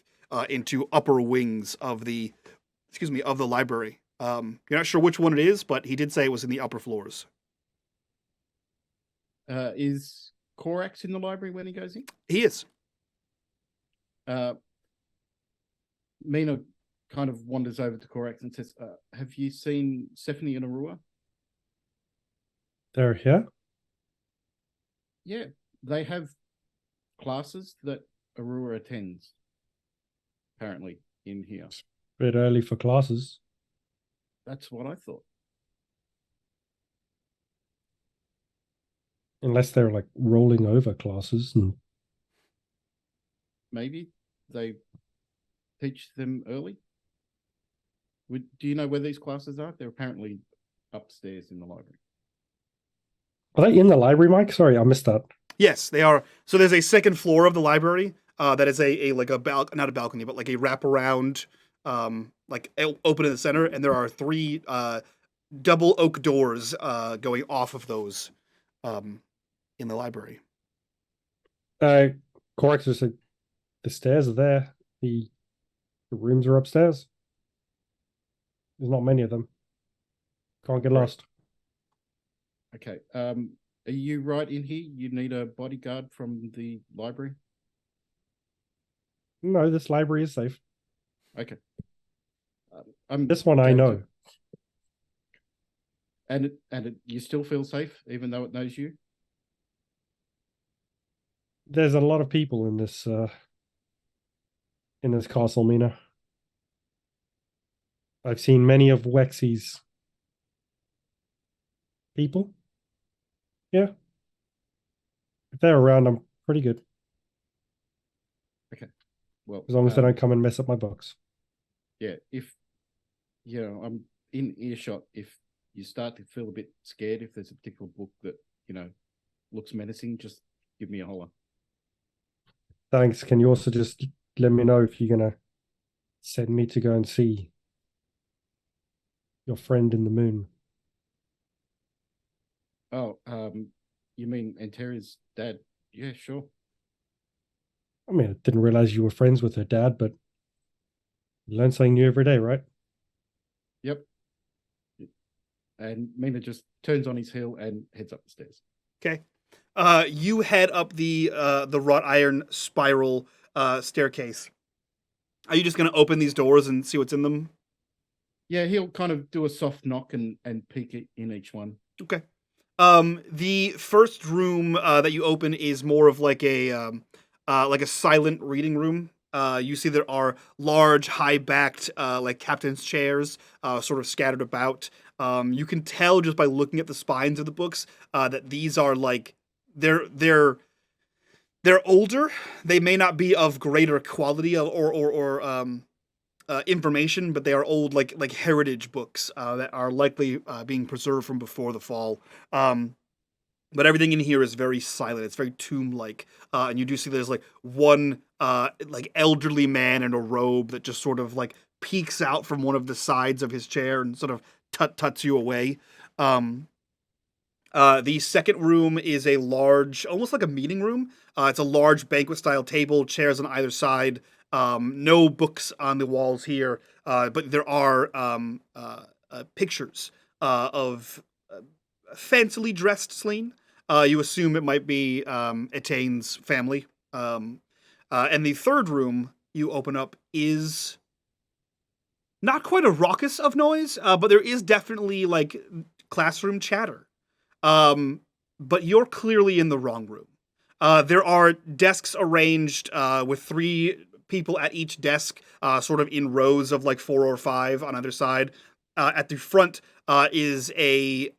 into upper wings of the library. You're not sure which one it is, but he did say it was in the upper floors. Is Korax in the library when he goes in? He is. Mina kind of wanders over to Korax and says, "Have you seen Stephanie and Arua?" They're here? Yeah, they have classes that Arua attends, apparently, in here. A bit early for classes. That's what I thought. Unless they're like rolling over classes. And maybe they teach them early. Do you know where these classes are? They're apparently upstairs in the library. Are they in the library, Mike? Sorry, I missed that. Yes, they are. So there's a second floor of the library that is not a balcony, but like a wraparound, open in the center, and there are 3 double oak doors going off of those in the library. Korax just said the stairs are there. The rooms are upstairs. There's not many of them. Can't get lost. Okay. Are you right in here? You need a bodyguard from the library? No, this library is safe. Okay. This one I know. And you still feel safe, even though it knows you? There's a lot of people in this castle, Mina. I've seen many of Wexy's people. Yeah. If they're around, I'm pretty good. Okay. Well, as long as they don't come and mess up my books. Yeah, if I'm in earshot, if you start to feel a bit scared, if there's a particular book that, looks menacing, just give me a holler. Thanks. Can you also just let me know if you're gonna Send me to go and see your friend in the moon. Oh, you mean Anteria's dad? Yeah, sure. I mean, I didn't realize you were friends with her dad, but you learn something new every day, right? Yep. And Mina just turns on his heel and heads up the stairs. Okay. You head up the wrought iron spiral staircase. Are you just going to open these doors and see what's in them? Yeah, he'll kind of do a soft knock and peek in each one. Okay. The first room that you open is more of like a silent reading room. You see there are large, high-backed, like captain's chairs, sort of scattered about. You can tell just by looking at the spines of the books that these are like they're older. They may not be of greater quality or information, but they are old like heritage books that are likely being preserved from before the fall. But everything in here is very silent. It's very tomb-like, and you do see there's like one like elderly man in a robe that just sort of like peeks out from one of the sides of his chair and sort of tuts you away. The second room is a large, almost like a meeting room. It's a large banquet-style table, chairs on either side. No books on the walls here, but there are pictures of fancily dressed slain. You assume it might be Etaine's family. And the third room you open up is not quite a raucous of noise, but there is definitely like classroom chatter. But you're clearly in the wrong room. There are desks arranged with 3 people at each desk, sort of in rows of like 4 or 5 on either side. At the front is a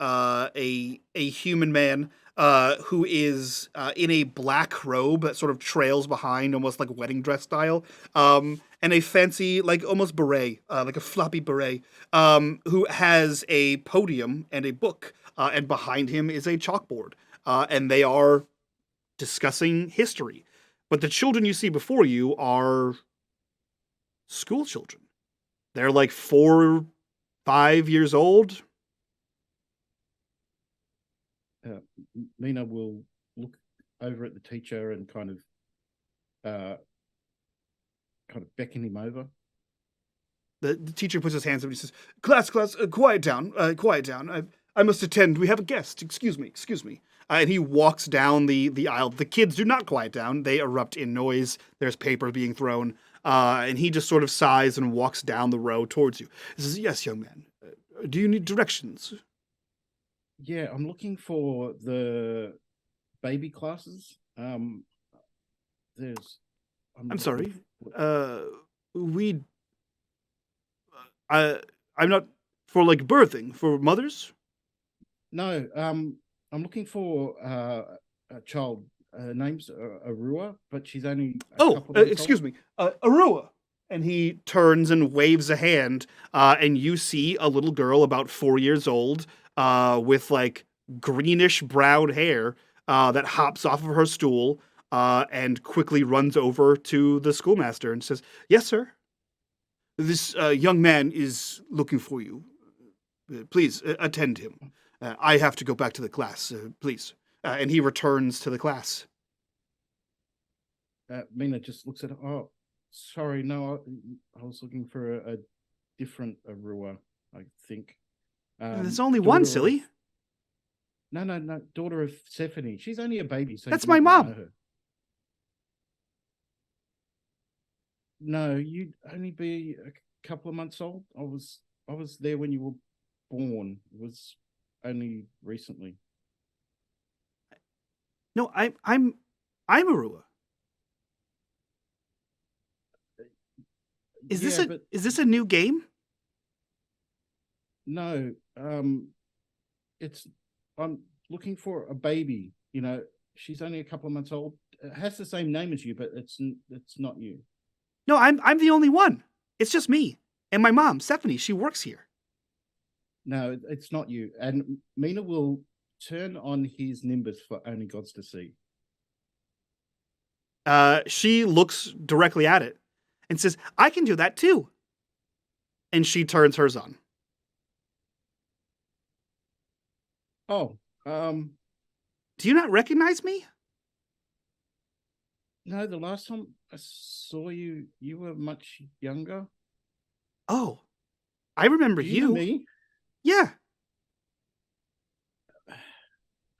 human man who is in a black robe that sort of trails behind, almost like wedding dress style, and a fancy, like almost beret, like a floppy beret, who has a podium and a book, and behind him is a chalkboard, and they are discussing history. But the children you see before you are school children. They're like 4, 5 years old. Mina will look over at the teacher and kind of beckon him over. The teacher puts his hands up and he says, class, quiet down, quiet down. I must attend. We have a guest. Excuse me. And he walks down the aisle. The kids do not quiet down. They erupt in noise. There's paper being thrown. And he just sort of sighs and walks down the row towards you. He says, yes, young man. Do you need directions? Yeah, I'm looking for the baby classes. I'm sorry. I'm not for like birthing, for mothers? No, I'm looking for a child. Her name's Arua, but she's only a couple months excuse old. me, Arua. And he turns and waves a hand, and you see a little girl about 4 years old, with like greenish brown hair, that hops off of her stool, and quickly runs over to the schoolmaster and says, yes, sir. This young man is looking for you. Please attend him. I have to go back to the class, please. And he returns to the class. Mina just looks at her. Oh, sorry, no, I was looking for a different Arua, I think. There's only one, silly. No, daughter of Stephanie. She's only a baby. So that's my mom. No, you'd only be a couple of months old. I was there when you were born. It was only recently. No, I'm Arua. Is this a new game? No, I'm looking for a baby. You know, she's only a couple of months old. It has the same name as you, but it's not you. No, I'm the only one. It's just me and my mom, Stephanie. She works here. No, it's not you. And Mina will turn on his nimbus for only gods to see. She looks directly at it, and says, I can do that too. And she turns hers on. Oh, Do you not recognize me? no, the last time I saw you, you were much younger. Oh, I remember Do you know you. me? Yeah,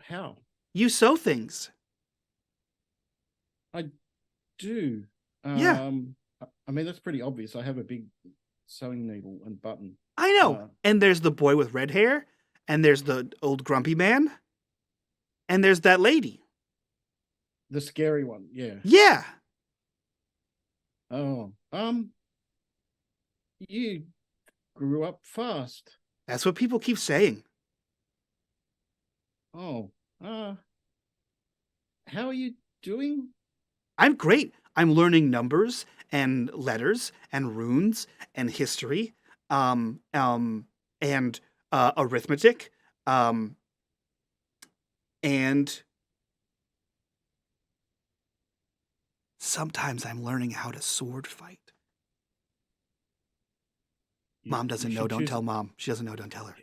How? you sew things. I do. Yeah. I mean, that's pretty obvious. I have a big sewing needle and button. I know. And there's the boy with red hair, and there's the old grumpy man, and there's that lady. The scary one, yeah. Yeah. Oh, you grew up fast. That's what people keep saying. Oh, how are you doing? I'm great. I'm learning numbers and letters and runes and history, and arithmetic, and sometimes I'm learning how to sword fight. Mom doesn't know. Don't tell Mom. She doesn't know. Don't tell her.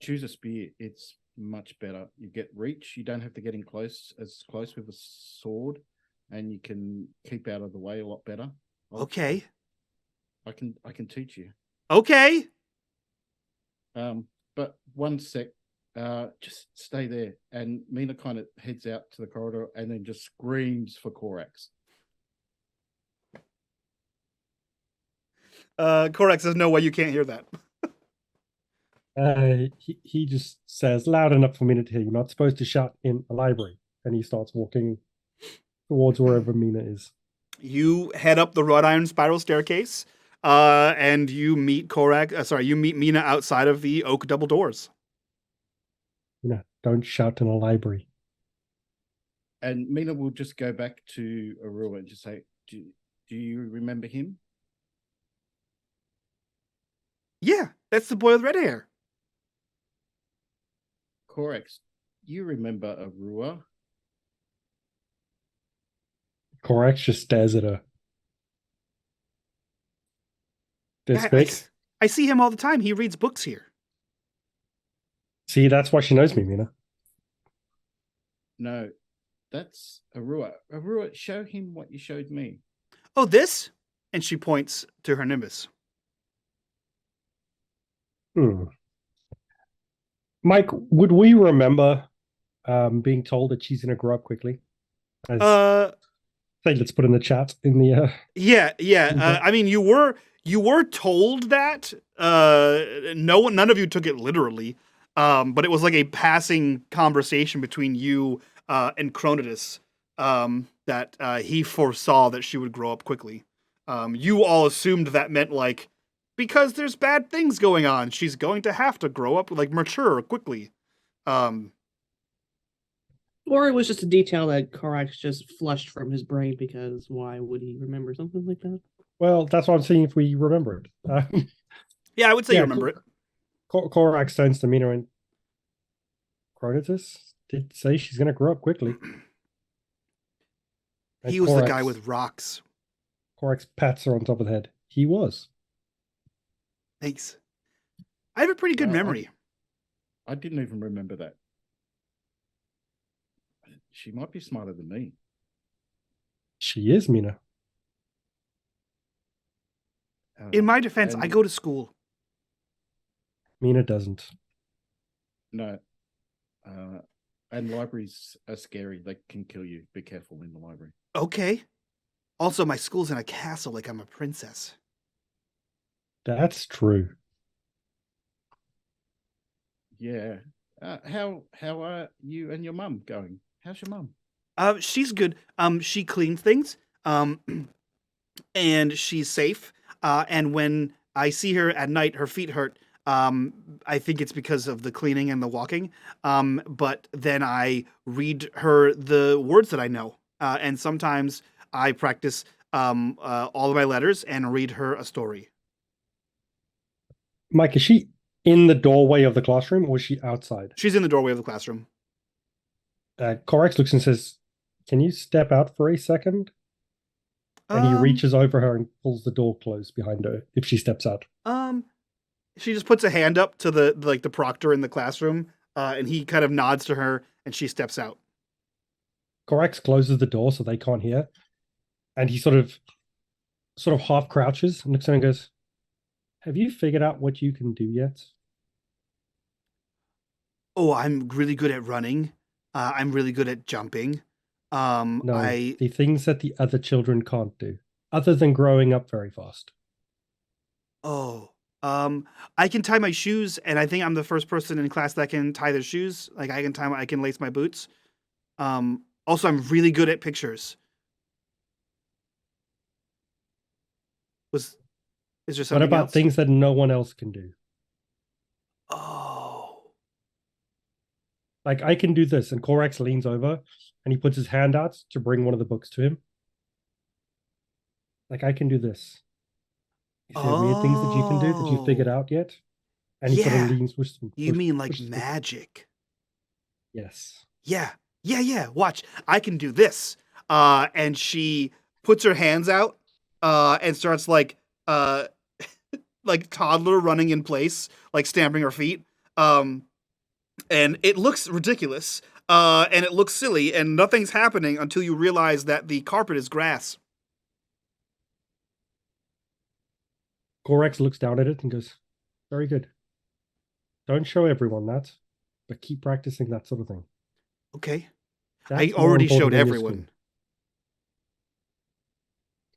Choose a spear. It's much better. You get reach. You don't have to get in close with a sword, and you can keep out of the way a lot better. Okay. I can teach you. Okay. But one sec. Just stay there. And Mina kind of heads out to the corridor and then just screams for Korax. Korax says, no way, you can't hear that. He just says loud enough for Mina to hear. You're not supposed to shout in a library. And he starts walking towards wherever Mina is. You head up the wrought iron spiral staircase, and you meet Korax. You meet Mina outside of the oak double doors. Don't shout in a library. And Mina will just go back to Arua and just say, do you remember him? Yeah, that's the boy with red hair. Korax, you remember Arua? Korax just stares at her. This big. I see him all the time. He reads books here. See, that's why she knows me, Mina. No, that's Arua. Arua, show him what you showed me. Oh, this? And she points to her nimbus. Mike, would we remember being told that she's going to grow up quickly? Let's put in the chat in the. Yeah. I mean, you were told that. None of you took it literally. But it was like a passing conversation between you and Cronidus that he foresaw that she would grow up quickly. You all assumed that meant like, because there's bad things going on, she's going to have to grow up, like mature quickly. Or it was just a detail that Korax just flushed from his brain, because why would he remember something like that? Well, that's what I'm saying, if we remember it. Yeah, I would say you remember it. Korax turns to Mina and Cronidus did say she's going to grow up quickly. And He was the guy with rocks. Korax pats her on top of the head. He was. Thanks. I have a pretty good memory. I didn't even remember that. She might be smarter than me. She is, Mina. In my defense, I go to school. Mina doesn't. No. And libraries are scary. They can kill you. Be careful in the library. Okay. Also, my school's in a castle like I'm a princess. That's true. Yeah. How are you and your mum going? How's your mum? She's good. She cleans things. And she's safe. And when I see her at night, her feet hurt. I think it's because of the cleaning and the walking. But then I read her the words that I know. And sometimes I practice all of my letters and read her a story. Mike, is she in the doorway of the classroom, or is she outside? She's in the doorway of the classroom. Korax looks and says, "Can you step out for a second?" And he reaches over her and pulls the door closed behind her if she steps out. She just puts a hand up to the proctor in the classroom, and he kind of nods to her, and she steps out. Corax closes the door so they can't hear, and he sort of half crouches and looks at her and goes, "Have you figured out what you can do yet?" Oh, I'm really good at running. I'm really good at jumping. No, I the things that the other children can't do, other than growing up very fast. I can tie my shoes, and I think I'm the first person in class that can tie their shoes. Like I can lace my boots. Also, I'm really good at pictures. Is there something What about else? things that no one else can do? Oh. Like I can do this, and Corax leans over and he puts his hand out to bring one of the books to him. Like I can do this. Is there weird things that you can do that you figured out yet? And he sort of leans. You mean like magic? Yes. Yeah. Watch, I can do this. And she puts her hands out, and starts like toddler running in place, like stamping her feet. And it looks ridiculous, and it looks silly, and nothing's happening until you realize that the carpet is grass. Corax looks down at it and goes, "Very good. Don't show everyone that, but keep practicing that sort of thing." Okay. That's I already more important showed than your everyone. school.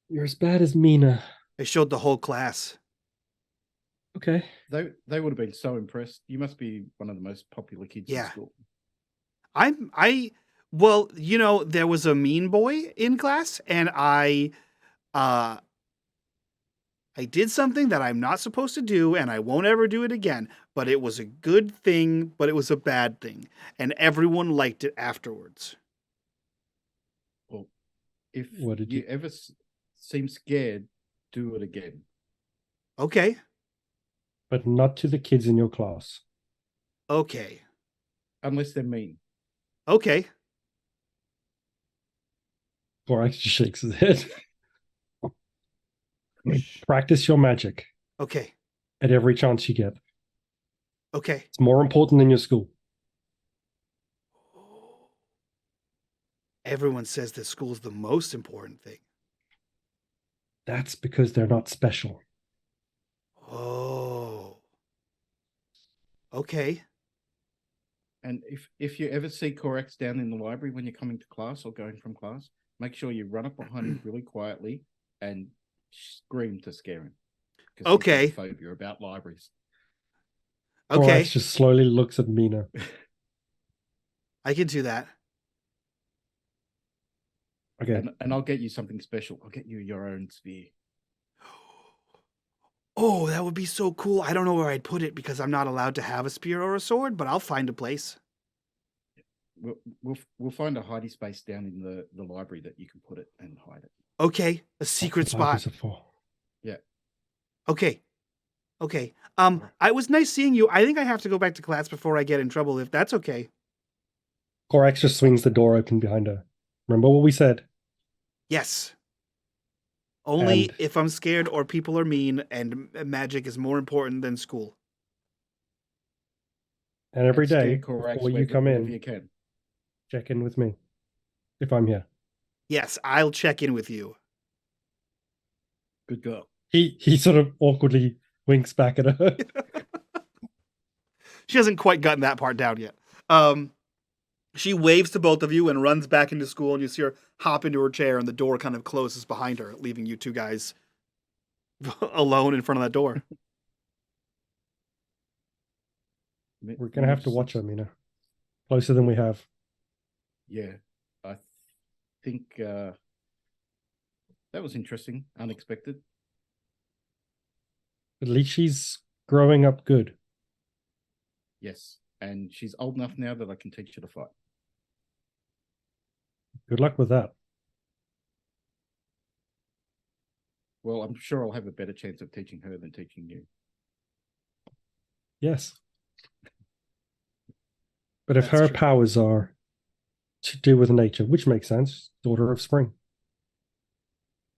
You're as bad as Mina. I showed the whole class. Okay. They would have been so impressed. You must be one of the most popular kids in school. Well, there was a mean boy in class, and I did something that I'm not supposed to do, and I won't ever do it again. But it was a good thing, but it was a bad thing, and everyone liked it afterwards. Well, if you ever seem scared, do it again. Okay. But not to the kids in your class. Okay. Unless they're mean. Okay. Corax just shakes his head. Practice your magic. Okay. At every chance you get. Okay. It's more important than your school. Everyone says that school's the most important thing. That's because they're not special. Oh. Okay. And if you ever see Corax down in the library when you're coming to class or going from class, make sure you run up behind him really quietly and scream to scare him. Okay. He's got a phobia about libraries. Okay. Corax just slowly looks at Mina. I can do that. Okay. And I'll get you something special. I'll get you your own sphere. Oh, that would be so cool. I don't know where I'd put it because I'm not allowed to have a spear or a sword, but I'll find a place. We'll find a hidey space down in the library that you can put it and hide it. Okay, a secret spot. Yeah. Okay. It was nice seeing you. I think I have to go back to class before I get in trouble, if that's okay. Corax just swings the door open behind her. Remember what we said? Yes. Only if I'm scared or people are mean, and magic is more important than school. And every day, Corax before you come in, you can. Check in with me if I'm here. Yes, I'll check in with you. Good girl. He sort of awkwardly winks back at her. She hasn't quite gotten that part down yet. She waves to both of you and runs back into school, and you see her hop into her chair, and the door kind of closes behind her, leaving you two guys alone in front of that door. We're going to have to watch her, Mina. Closer than we have. Yeah, I think that was interesting, unexpected. At least she's growing up good. Yes, and she's old enough now that I can teach her to fight. Good luck with that. Well, I'm sure I'll have a better chance of teaching her than teaching you. Yes. But if That's her true. powers are to do with nature, which makes sense, daughter of spring.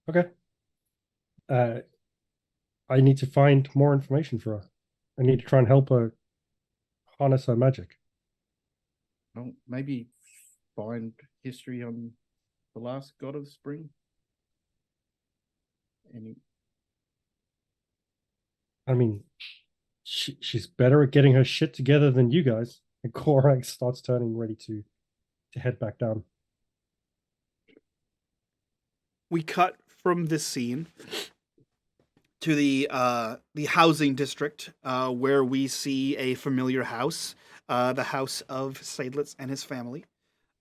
Okay. I need to find more information for her. I need to try and help her harness her magic. Well, maybe find history on the last god of spring. Any? I mean, she's better at getting her shit together than you guys. And Korak starts turning ready to head back down. We cut from this scene to the housing district, where we see a familiar house, the house of Seydlitz and his family.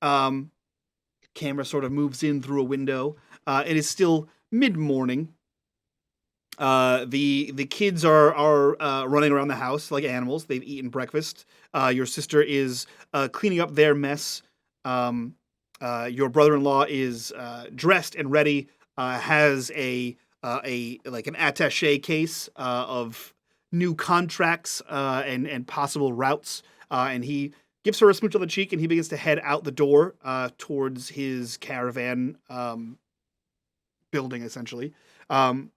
Camera sort of moves in through a window. It is still mid-morning. The kids are running around the house like animals. They've eaten breakfast. Your sister is cleaning up their mess. Your brother-in-law is dressed and ready. Has an attaché case of new contracts and possible routes. And he gives her a smooch on the cheek, and he begins to head out the door towards his caravan building, essentially. And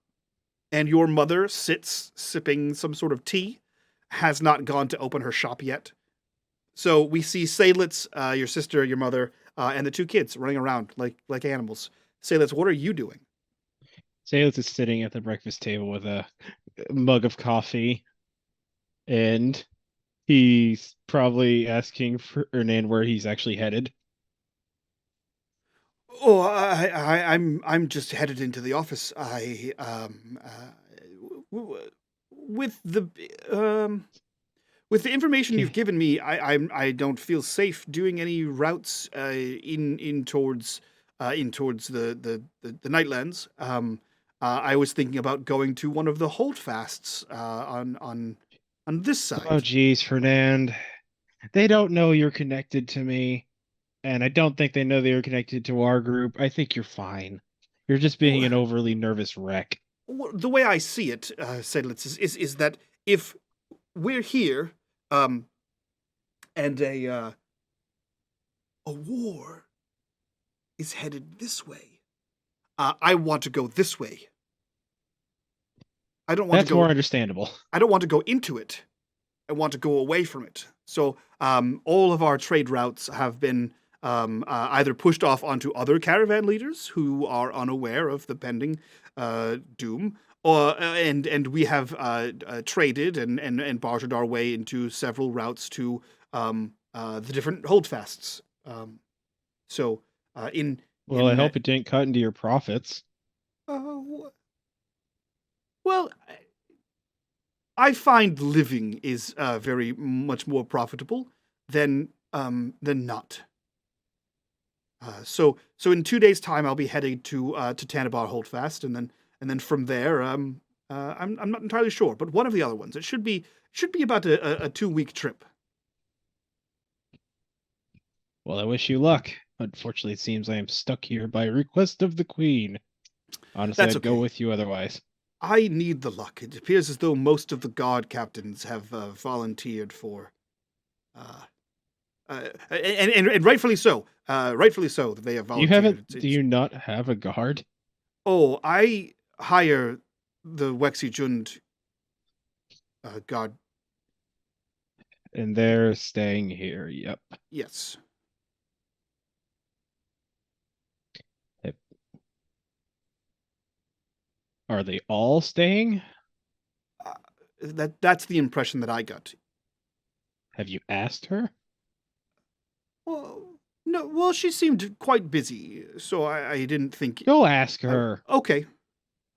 your mother sits sipping some sort of tea, has not gone to open her shop yet. So we see Seydlitz, your sister, your mother, and the two kids running around like animals. Seydlitz, what are you doing? Seydlitz is sitting at the breakfast table with a mug of coffee, and he's probably asking for Hernan where he's actually headed. Oh, I'm just headed into the office. With the information you've given me, I don't feel safe doing any routes in towards the Nightlands. I was thinking about going to one of the holdfasts on this side. Oh, geez, Fernand. They don't know you're connected to me, and I don't think they know they are connected to our group. I think you're fine. You're just being an overly nervous wreck. The way I see it, Seydlitz, is that if we're here, and a war is headed this way, I want to go this way. I don't want That's to go. more understandable. I don't want to go into it. I want to go away from it. So all of our trade routes have been either pushed off onto other caravan leaders who are unaware of the pending doom, or and we have traded and bartered our way into several routes to the different holdfasts. So I hope it didn't cut into your profits. Well, I find living is very much more profitable than not. So in 2 days' time, I'll be heading to Tanabar Holdfast, and then from there, I'm not entirely sure, but one of the other ones. It should be about a 2-week trip. Well, I wish you luck. Unfortunately, it seems I am stuck here by request of the Queen. Honestly, That's I'd go okay. with you otherwise. I need the luck. It appears as though most of the guard captains have volunteered for, and rightfully so. Rightfully so that they have volunteered. Do you not have a guard? Oh, I hire the Wexy Jund guard. And they're staying here. Yep. Yes. Are they all staying? That's the impression that I got. Have you asked her? Well, no. Well, she seemed quite busy, so I didn't think. Go ask her. Okay.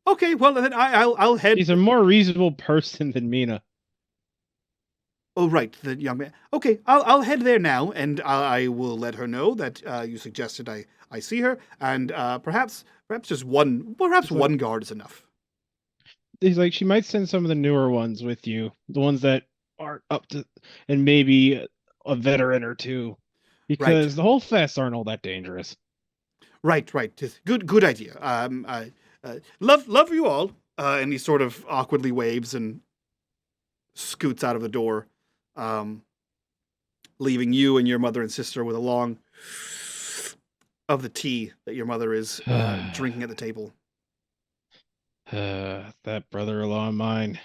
Well, then I'll head. She's a more reasonable person than Mina. Oh, right, the young man. Okay, I'll head there now, and I will let her know that you suggested I see her, and perhaps just one guard is enough. He's like, she might send some of the newer ones with you, the ones that aren't up to, and maybe a veteran or two, because the whole fests aren't all that dangerous. Right. Good idea. Love you all. And he sort of awkwardly waves and scoots out of the door, leaving you and your mother and sister with a long of the tea that your mother is drinking at the table. That brother-in-law of mine.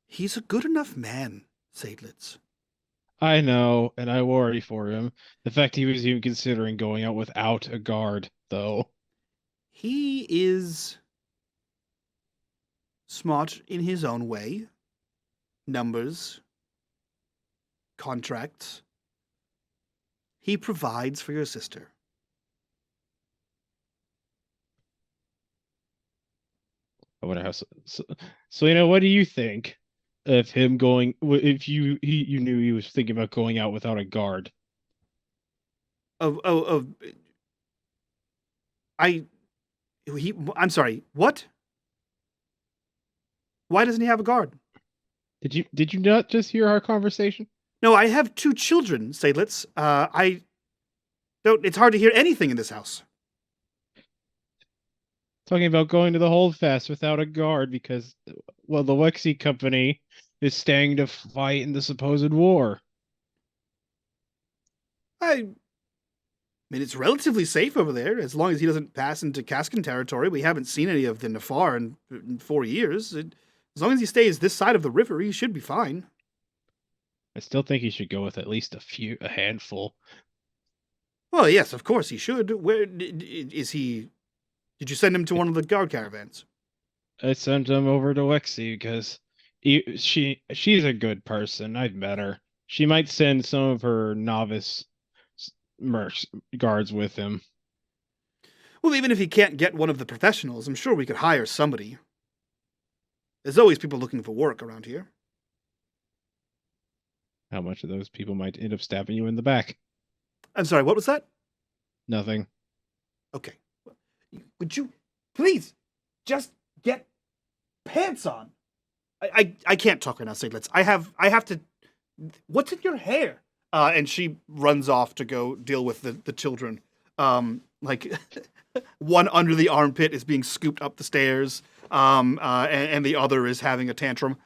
He's a good enough man, Seydlitz. I know, and I worry for him. The fact he was even considering going out without a guard, though. He is smart in his own way. Numbers, contracts. He provides for your sister. I wonder how. Selena, what do you think of him going? If you knew he was thinking about going out without a guard? I'm sorry, what? Why doesn't he have a guard? Did you not just hear our conversation? No, I have 2 children, Seydlitz. I don't. It's hard to hear anything in this house. Talking about going to the Holdfast without a guard because, well, the Lexi Company is staying to fight in the supposed war. I mean, it's relatively safe over there, as long as he doesn't pass into Kaskin territory. We haven't seen any of the Nafar in 4 years. As long as he stays this side of the river, he should be fine. I still think he should go with at least a handful. Well, yes, of course he should. Where is he? Did you send him to one of the guard caravans? I sent him over to Lexi because she's a good person. I've met her. She might send some of her novice mercs guards with him. Well, even if he can't get one of the professionals, I'm sure we could hire somebody. There's always people looking for work around here. How much of those people might end up stabbing you in the back? I'm sorry, what was that? Nothing. Okay. Would you please just get pants on? I can't talk right now, Seydlitz. I have to. What's in your hair? And she runs off to go deal with the children. Like one under the armpit is being scooped up the stairs, and the other is having a tantrum.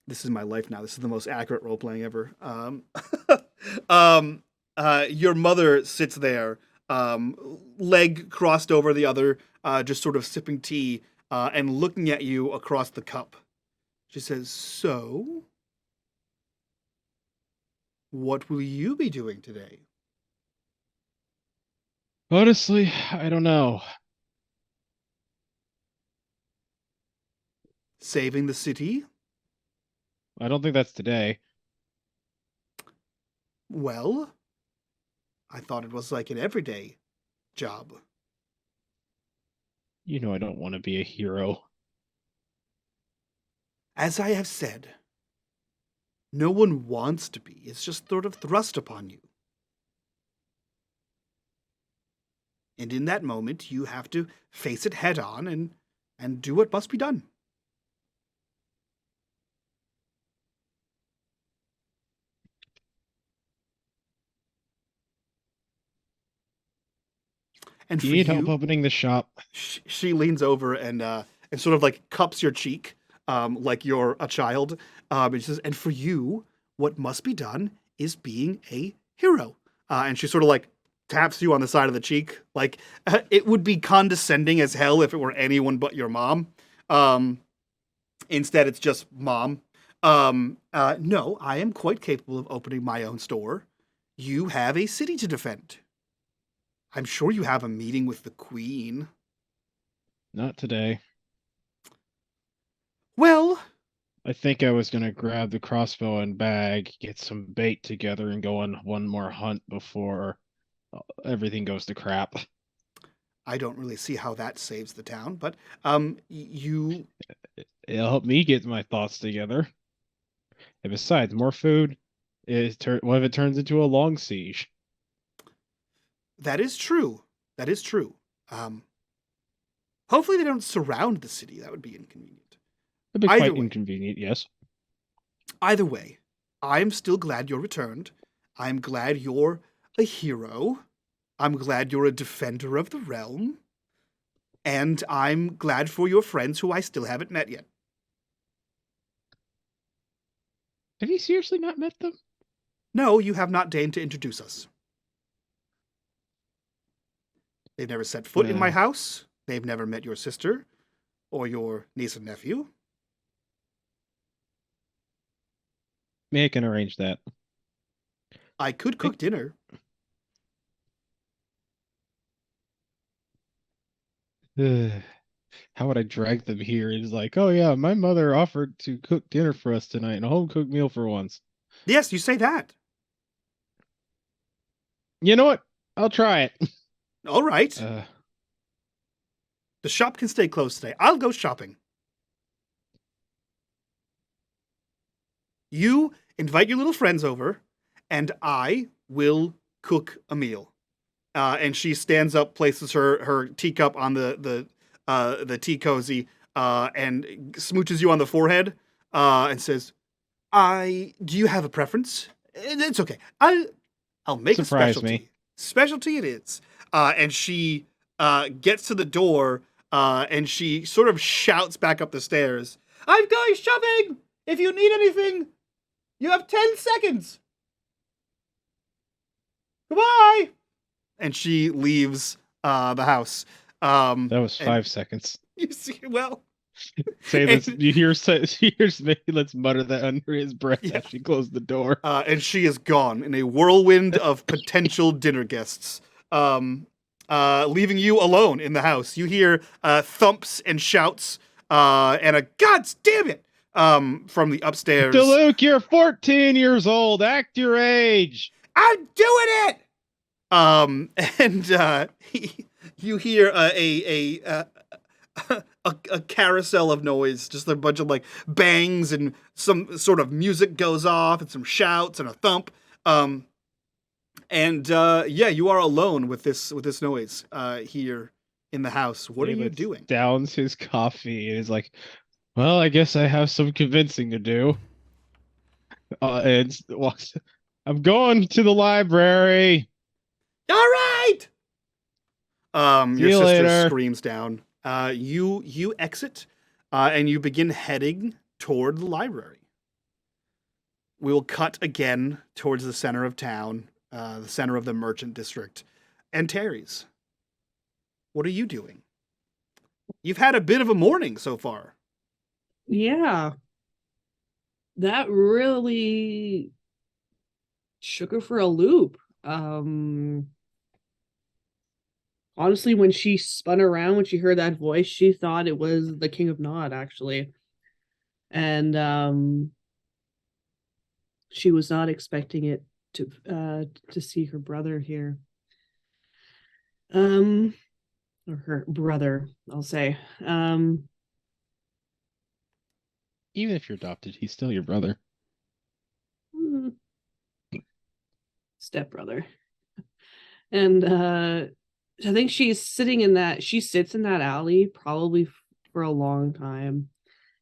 This is my life now. This is the most accurate role playing ever. Your mother sits there, leg crossed over the other, just sort of sipping tea, and looking at you across the cup. She says, "So, what will you be doing today?" Honestly, I don't know. Saving the city? I don't think that's today. Well, I thought it was like an everyday job. You know I don't want to be a hero. As I have said, no one wants to be. It's just sort of thrust upon you. And in that moment, you have to face it head on and do what must be done. And Do for you need you, help opening the shop? she leans over and sort of like cups your cheek, like you're a child. And she says, "And for you, what must be done is being a hero." And she sort of like taps you on the side of the cheek, like it would be condescending as hell if it were anyone but your mom. Instead, it's just mom. No, I am quite capable of opening my own store. You have a city to defend. I'm sure you have a meeting with the Queen. Not today. Well, I think I was gonna grab the crossbow and bag, get some bait together, and go on one more hunt before everything goes to crap. I don't really see how that saves the town, but you It'll help me get my thoughts together. And besides, more food what if it turns into a long siege? that is true. That is true. Hopefully they don't surround the city. That would be inconvenient. It'd be Either quite way. inconvenient, yes. Either way, I'm still glad you're returned. I'm glad you're a hero. I'm glad you're a defender of the realm. And I'm glad for your friends who I still haven't met yet. Have you seriously not met them? No, you have not deigned to introduce us. They've never set foot in my house. They've never met your sister or your niece and nephew. Maybe I can arrange that. I could cook dinner. How would I drag them here? It's like, oh yeah, my mother offered to cook dinner for us tonight, and a home cooked meal for once. Yes, you say that. You know what? I'll try it. All right. The shop can stay closed today. I'll go shopping. You invite your little friends over, and I will cook a meal. And she stands up, places her teacup on the tea cozy, and smooches you on the forehead, and says, do you have a preference? It's okay. I'll make Surprise a specialty. me. Specialty it is. And she gets to the door, and she sort of shouts back up the stairs, I'm going shopping! If you need anything, you have 10 seconds! Goodbye! And she leaves the house. That was 5 seconds. You see, well... You hear let's mutter that under his breath as she closed the door. And she is gone in a whirlwind of potential dinner guests, leaving you alone in the house. You hear thumps and shouts, and a "God damn it!" From the upstairs. Luke, you're 14 years old. Act your age. I'm doing it. And you hear a carousel of noise, just a bunch of like bangs, and some sort of music goes off, and some shouts and a thump. You are alone with this noise here in the house. What are you doing? Downs his coffee and is like, well, I guess I have some convincing to do. And walks. I'm going to the library. All right. Your sister later. screams down. You exit, and you begin heading toward the library. We will cut again towards the center of town, the center of the merchant district, and Terry's. What are you doing? You've had a bit of a morning so far. Yeah. That really shook her for a loop. Honestly, when she spun around, when she heard that voice, she thought it was the King of Nod, actually. And she was not expecting it to see her brother here. Or her brother, I'll say. Even if you're adopted, he's still your brother. Stepbrother. And I think she sits in that alley probably for a long time.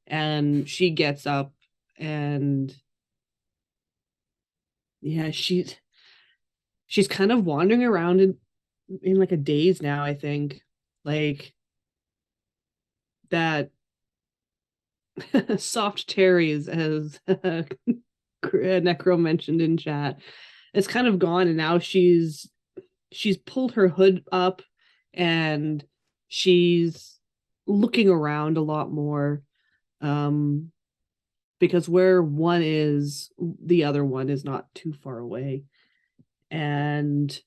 And she gets up and she's kind of wandering around in like a daze now, I think. Like that soft cherries, as Necro mentioned in chat, it's kind of gone, and now she's pulled her hood up and she's looking around a lot more, because where one is, the other one is not too far away. And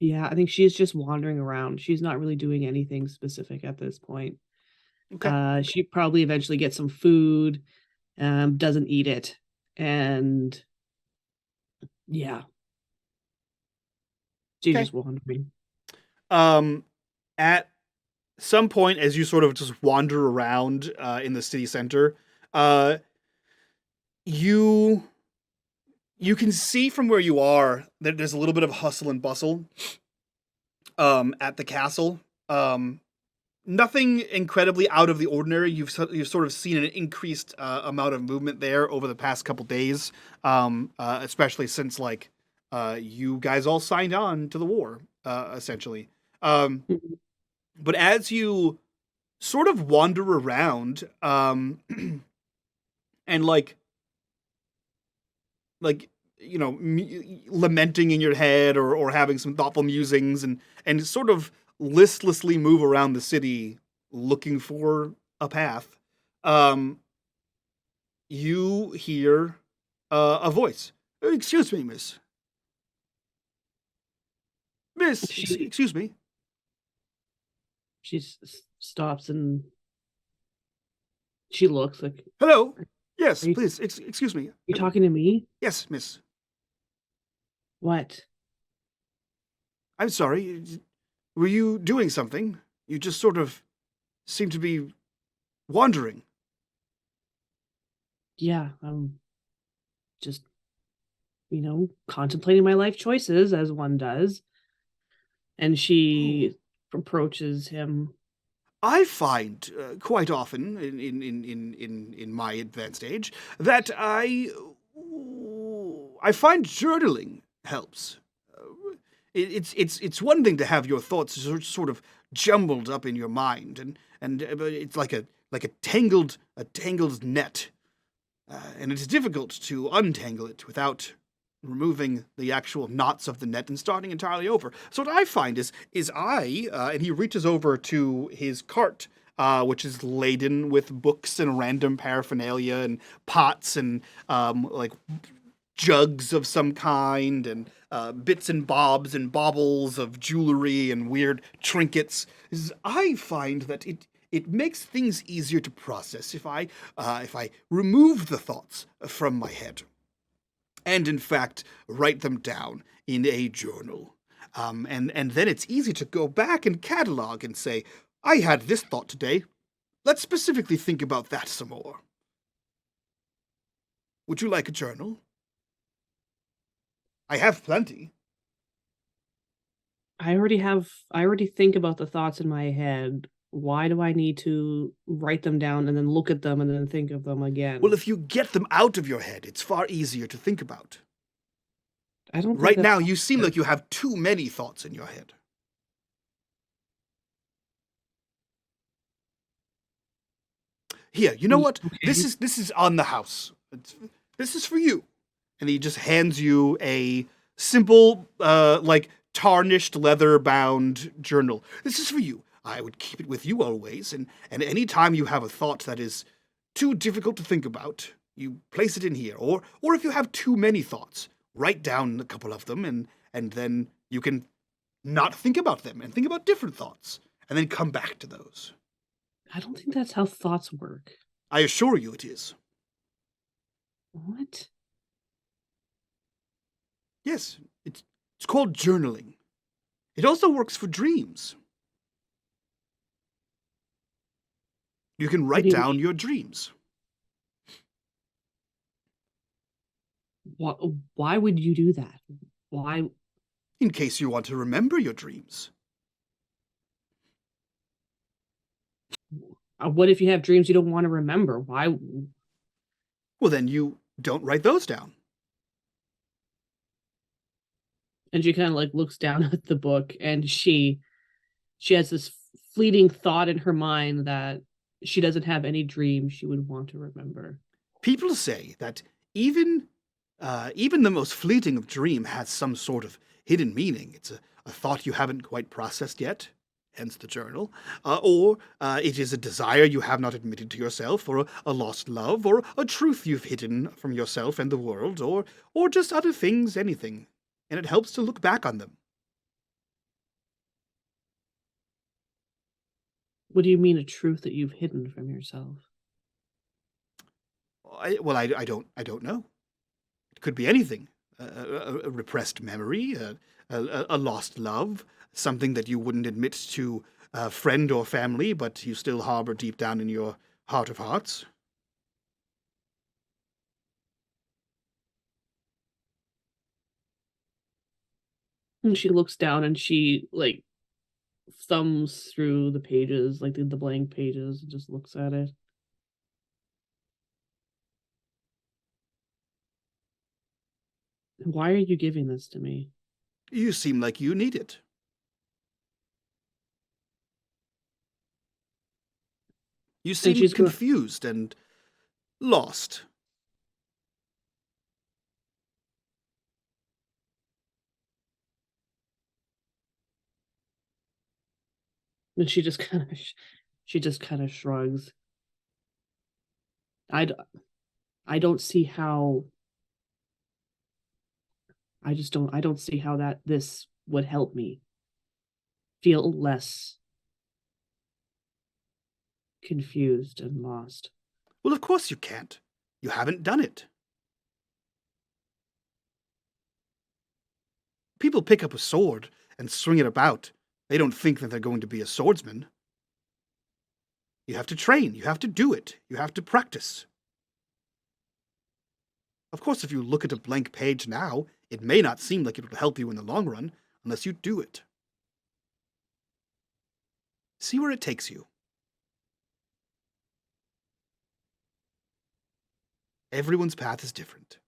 yeah, I think she's just wandering around. She's not really doing anything specific at this point. Okay. She probably eventually gets some food, doesn't eat it, and yeah. She's just wandering. At some point, as you sort of just wander around in the city center, you can see from where you are that there's a little bit of hustle and bustle at the castle. Nothing incredibly out of the ordinary. You've sort of seen an increased amount of movement there over the past couple days, especially since you guys all signed on to the war, essentially. But as you sort of wander around, and lamenting in your head or having some thoughtful musings and sort of listlessly move around the city looking for a path, you hear a voice. Excuse me, miss. Miss, excuse me. She stops and she looks like, Hello. Yes, you, please. Excuse me. You talking to me? Yes, miss. What? I'm sorry. Were you doing something? You just sort of seem to be wandering. Yeah, I'm just, contemplating my life choices as one does. And she approaches him. I find quite often in my advanced age that I find journaling helps. It's one thing to have your thoughts sort of jumbled up in your mind, and it's like a tangled net, and it's difficult to untangle it without removing the actual knots of the net and starting entirely over. So what I find is and he reaches over to his cart, which is laden with books and random paraphernalia and pots and like jugs of some kind and bits and bobs and baubles of jewelry and weird trinkets. I find that it makes things easier to process if I remove the thoughts from my head and in fact write them down in a journal. And then it's easy to go back and catalog and say, I had this thought today. Let's specifically think about that some more. Would you like a journal? I have plenty. I already think about the thoughts in my head. Why do I need to write them down and then look at them and then think of them again? Well, if you get them out of your head, it's far easier to think about. I don't think right now, you seem like you have too many thoughts in your head. Here, you know what? Okay. This is on the house. This is for you. And he just hands you a simple, like tarnished leather-bound journal. This is for you. I would keep it with you always, and any time you have a thought that is too difficult to think about, you place it in here. Or if you have too many thoughts, write down a couple of them, and then you can not think about them and think about different thoughts, and then come back to those. I don't think that's how thoughts work. I assure you it is. What? Yes, it's called journaling. It also works for dreams. You can write down your dreams. Why would you do that? Why? In case you want to remember your dreams. What if you have dreams you don't want to remember? Why? Well, then you don't write those down. And she kind of like looks down at the book, and she has this fleeting thought in her mind that she doesn't have any dreams she would want to remember. People say that even the most fleeting of dream has some sort of hidden meaning. It's a thought you haven't quite processed yet, hence the journal, or it is a desire you have not admitted to yourself, or a lost love, or a truth you've hidden from yourself and the world, or just other things, anything. And it helps to look back on them. What do you mean, a truth that you've hidden from yourself? I don't know. It could be anything. A repressed memory, a lost love, something that you wouldn't admit to a friend or family, but you still harbor deep down in your heart of hearts. And she looks down and she like thumbs through the pages, like the blank pages, and just looks at it. Why are you giving this to me? You seem like you need it. You seem confused and lost. And she just kind of shrugs. I don't see how. I don't see how this would help me feel less confused and lost. Well, of course you can't. You haven't done it. People pick up a sword and swing it about. They don't think that they're going to be a swordsman. You have to train. You have to do it. You have to practice. Of course, if you look at a blank page now, it may not seem like it will help you in the long run unless you do it. See where it takes you. Everyone's path is different.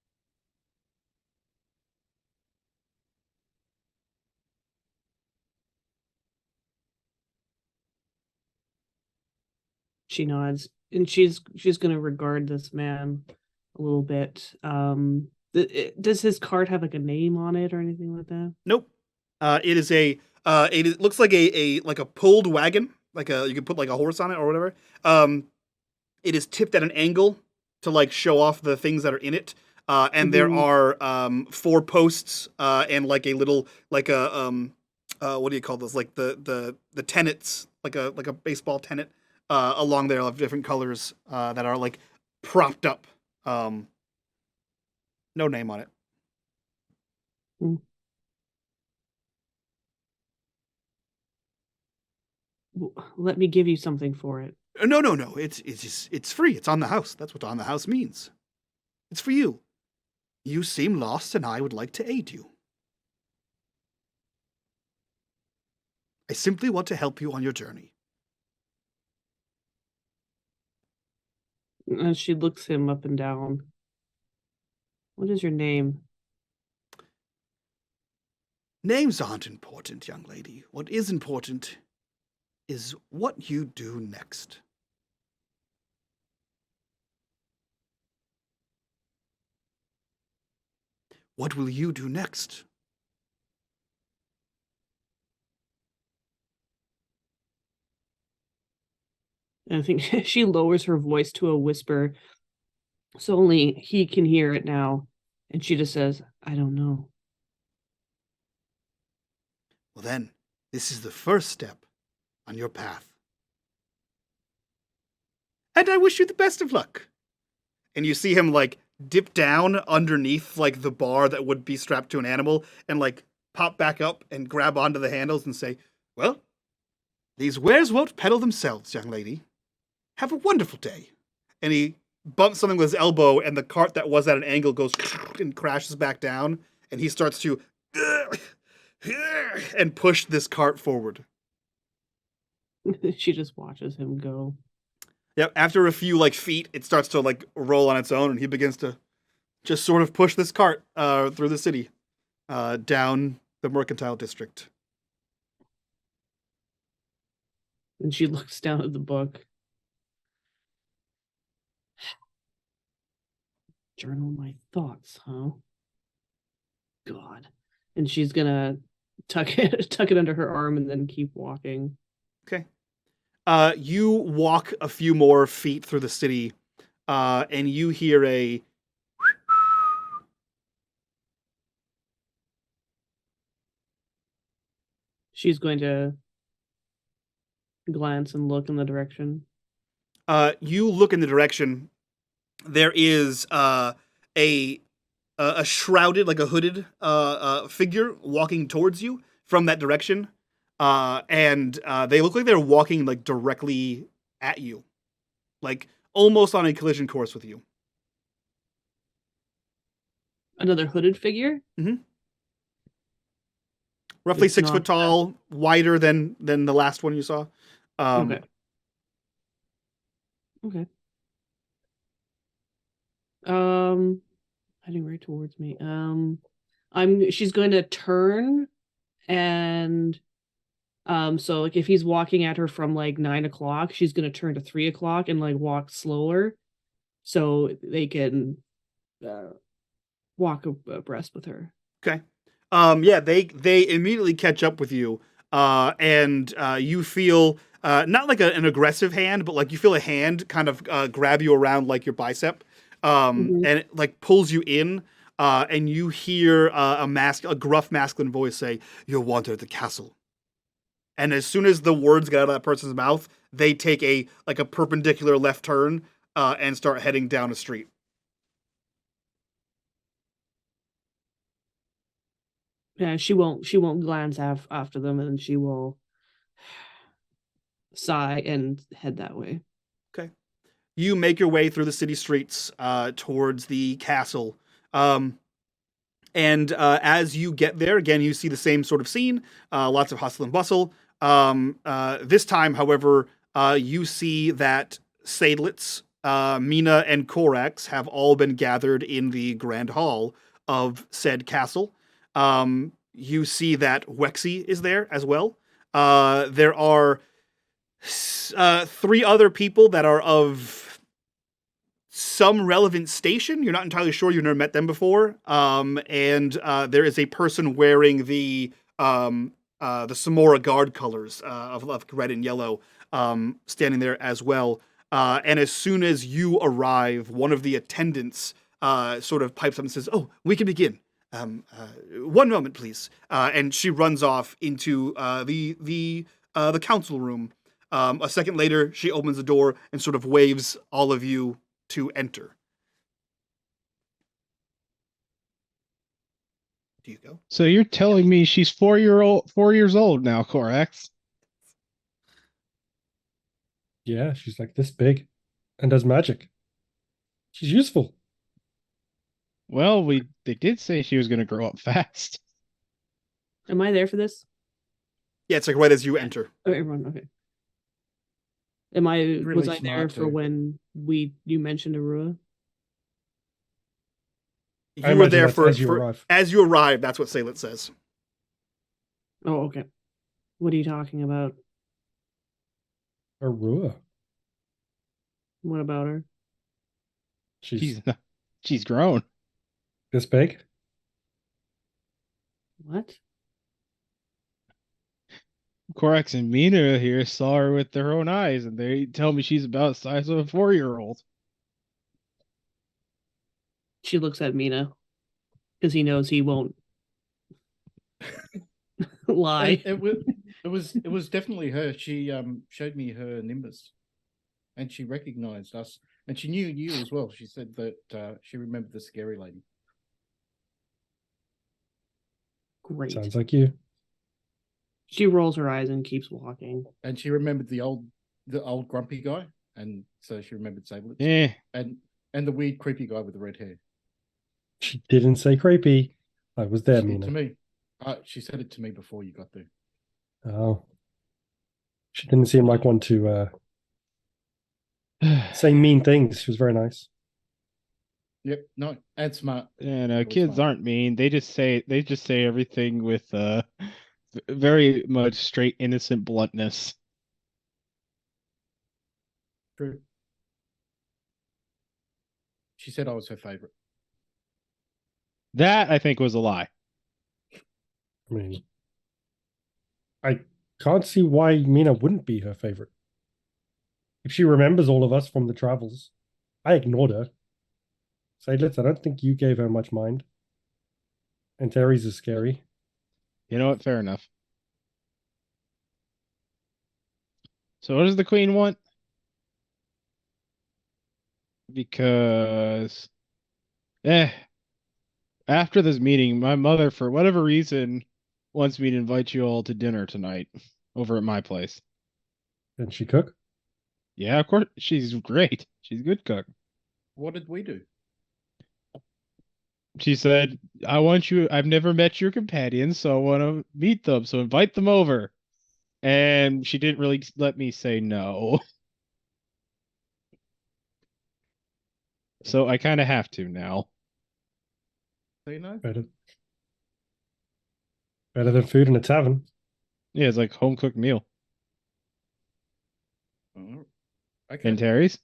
She nods, and she's going to regard this man a little bit. Does his card have like a name on it or anything like that? Nope. It is it looks like a pulled wagon, you could put like a horse on it or whatever. It is tipped at an angle to like show off the things that are in it. And there are 4 posts and like a little what do you call those? Like the tenets, like a baseball tenet along there of different colors that are like propped up. No name on it. Let me give you something for it. No. It's free. It's on the house. That's what on the house means. It's for you. You seem lost, and I would like to aid you. I simply want to help you on your journey. And she looks him up and down. What is your name? Names aren't important, young lady. What is important is what you do next. What will you do next? And I think she lowers her voice to a whisper, so only he can hear it now. And she just says, I don't know. Well then, this is the first step on your path. And I wish you the best of luck. And you see him like dip down underneath like the bar that would be strapped to an animal and like pop back up and grab onto the handles and say, well, these wares won't peddle themselves, young lady. Have a wonderful day. And he bumps something with his elbow and the cart that was at an angle goes and crashes back down and he starts to and push this cart forward. She just watches him go. Yep, after a few like feet, it starts to like roll on its own, and he begins to just sort of push this cart through the city, down the mercantile district. And she looks down at the book. Journal my thoughts, huh? God. And she's gonna tuck it under her arm and then keep walking. Okay. You walk a few more feet through the city, and you hear a She's going to glance and look in the direction. You look in the direction. There is a shrouded, like a hooded figure walking towards you from that direction. And they look like they're walking like directly at you, like almost on a collision course with you. Another hooded figure? Mm-hmm. Roughly It's 6 not foot tall, wider than the last one you saw. Okay. Heading right towards me. She's going to turn and so like if he's walking at her from like 9 o'clock, she's gonna turn to 3 o'clock and like walk slower so they can walk abreast with her. Okay. Yeah, they immediately catch up with you. and you feel not like an aggressive hand, but like you feel a hand kind of grab you around like your bicep, and it like pulls you in, and you hear a gruff masculine voice say, "You're wanted at the castle." And as soon as the words get out of that person's mouth, they take a perpendicular left turn and start heading down a street. Yeah, she won't glance after them, and she will sigh and head that way. Okay. You make your way through the city streets towards the castle. And as you get there, again, you see the same sort of scene, lots of hustle and bustle. This time, however, you see that Seydlitz, Mina, and Korax have all been gathered in the grand hall of said castle. You see that Wexy is there as well. There are 3 other people that are of some relevant station. You're not entirely sure. You've never met them before. And there is a person wearing the Samora Guard colors of red and yellow, standing there as well. And as soon as you arrive, one of the attendants sort of pipes up and says, "Oh, we can begin. One moment, please." And she runs off into the council room. A second later, she opens the door and sort of waves all of you to enter. Do you go? So you're telling me she's 4 years old now, Korax? Yeah, she's like this big and does magic. She's useful. Well, they did say she was going to grow up fast. Am I there for this? Yeah, it's like right as you enter. Oh, everyone, okay. Was I there for when you mentioned Arua? You were there for as you arrive. That's what Seydlitz says. Oh, okay. What are you talking about? Arua. What about her? She's grown. This big? What? Korax and Mina here saw her with their own eyes, and they tell me she's about the size of a 4-year-old. She looks at Mina because he knows he won't lie. It was definitely her. She showed me her nimbus, and she recognized us, and she knew you as well. She said that she remembered the scary lady. Great. Sounds like you. She rolls her eyes and keeps walking. And she remembered the old grumpy guy, and so she remembered Seydlitz. Yeah. And the weird creepy guy with the red hair. She didn't say creepy. I was there, Mina. To me. She said it to me before you got there. Oh. She didn't seem like one to say mean things. She was very nice. Yep, no, and smart. Yeah, no, kids aren't mean. They just say everything with very much straight, innocent bluntness. True. She said I was her favorite. That, I think, was a lie. I mean, I can't see why Mina wouldn't be her favorite. If she remembers all of us from the travels, I ignored her. Seydlitz, I don't think you gave her much mind. And Terry's is scary. You know what? Fair enough. So what does the queen want? Because, after this meeting, my mother, for whatever reason, wants me to invite you all to dinner tonight over at my place. Did she cook? Yeah, of course. She's great. She's a good cook. What did we do? She said, I've never met your companions, so I want to meet them, so invite them over. And she didn't really let me say no. So I kind of have to now. So you know? Better than food in a tavern. Yeah, it's like home cooked meal. Okay. And Terry's?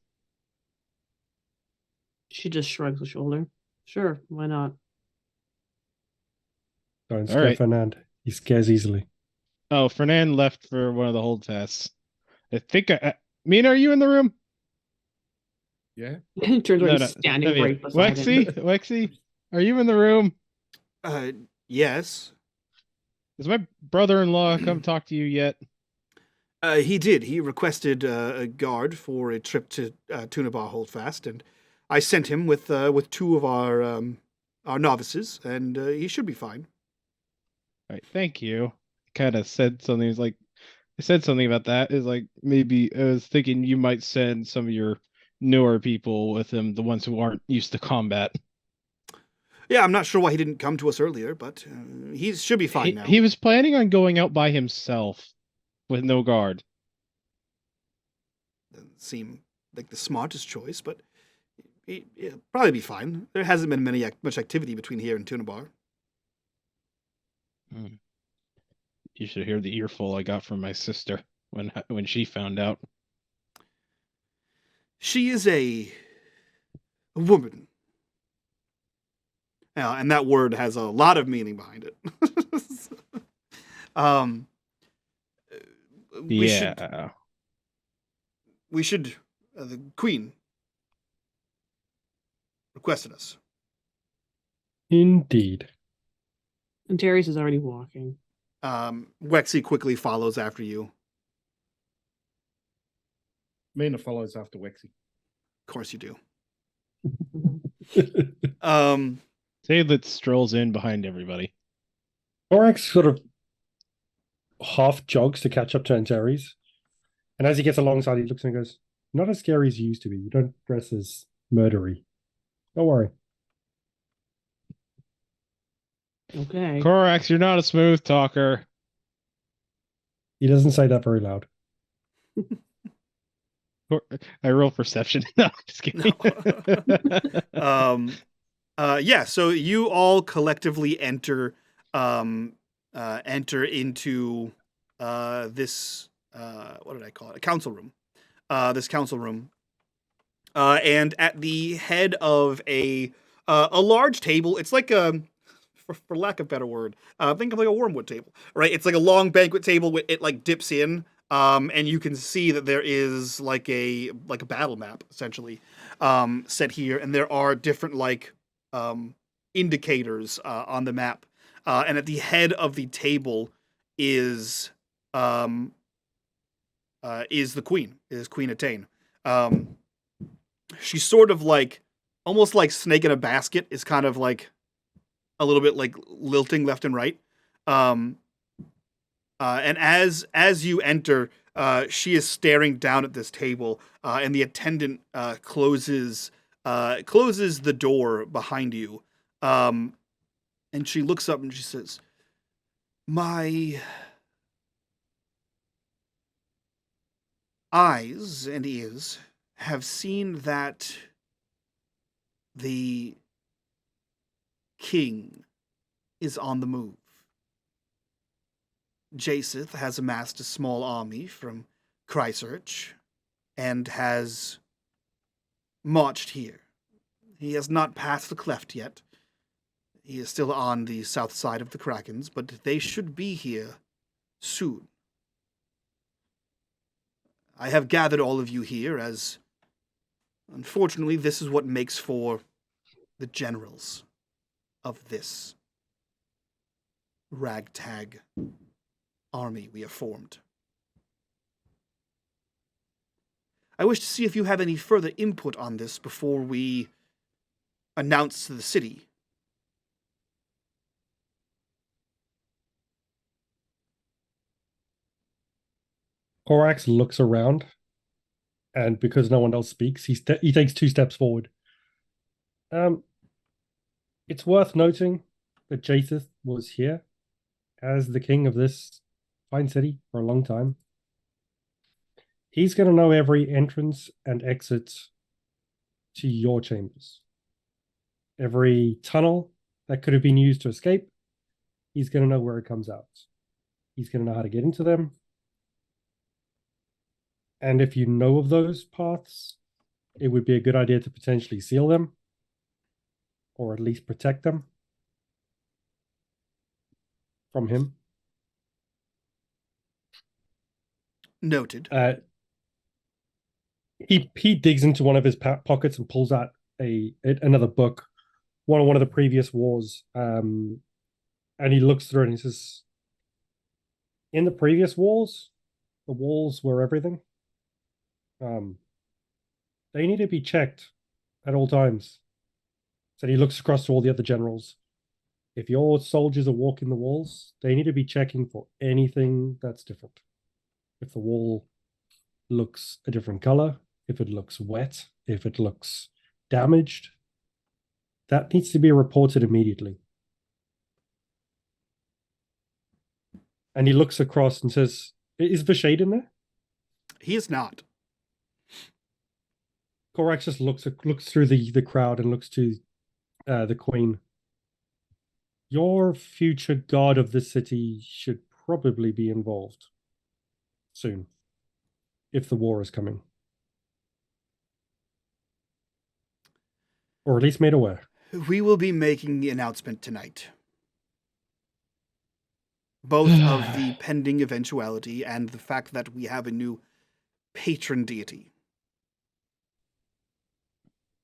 She just shrugs a shoulder. Sure, why not? Don't scare Fernand. He scares easily. Oh, Fernand left for one of the holdfasts. I think Mina, are you in the room? Yeah. Turns No, around, no. standing right beside him. Wexy, are you in the room? Yes. Has my brother-in-law come talk to you yet? He did. He requested a guard for a trip to Tunabar Holdfast, and I sent him with two of our novices, and he should be fine. All right, thank you. Kind of said something. He's like, I said something about that. Is like maybe I was thinking you might send some of your newer people with him, the ones who aren't used to combat. Yeah, I'm not sure why he didn't come to us earlier, but he should be fine now. He was planning on going out by himself with no guard. Doesn't seem like the smartest choice, but he'll probably be fine. There hasn't been much activity between here and Tunabar. You should hear the earful I got from my sister when she found out. She is a woman. And that word has a lot of meaning behind it. We should. The Queen requested us. Indeed. And Darius is already walking. Wexy quickly follows after you. Mina follows after Wexy. Of course you do. Seydlitz strolls in behind everybody. Korax sort of half jogs to catch up to Antares. And as he gets alongside, he looks and goes, "Not as scary as you used to be. You don't dress as murdery. Don't worry." Okay. Korax, you're not a smooth talker. He doesn't say that very loud. I roll perception. No, just kidding. No. Yeah, so you all collectively enter into this what did I call it? A council room. This council room. And at the head of a large table, it's like a for lack of a better word, think of like a wormwood table, right? It's like a long banquet table with it like dips in, and you can see that there is like a battle map essentially set here, and there are different like indicators on the map, and at the head of the table is the Queen, is Queen Attain. She's sort of like almost like snake in a basket, is kind of like a little bit like lilting left and right. And as you enter, she is staring down at this table, and the attendant closes the door behind you. And she looks up and she says, "My eyes and ears have seen that the king is on the move. Jaseth has amassed a small army from Christchurch and has marched here. He has not passed the cleft yet. He is still on the south side of the Krakens, but they should be here soon. I have gathered all of you here as, unfortunately, this is what makes for the generals of this ragtag army we have formed. I wish to see if you have any further input on this before we announce to the city." Korax looks around, and because no one else speaks, he takes 2 steps forward. It's worth noting that Jaseth was here as the king of this fine city for a long time. He's going to know every entrance and exit to your chambers. Every tunnel that could have been used to escape, he's going to know where it comes out. He's going to know how to get into them. And if you know of those paths, it would be a good idea to potentially seal them, or at least protect them from him. Noted. He digs into one of his pockets and pulls out another book, one of the previous wars, and he looks through it and he says, "In the previous wars, the walls were everything. They need to be checked at all times." So he looks across to all the other generals. If your soldiers are walking the walls, they need to be checking for anything that's different. If the wall looks a different color, if it looks wet, if it looks damaged, that needs to be reported immediately. And he looks across and says, "Is Vashade in there?" He is not. Korax just looks through the crowd and looks to the queen. "Your future god of the city should probably be involved soon, if the war is coming. Or at least made aware." We will be making the announcement tonight. Both of the pending eventuality and the fact that we have a new patron deity.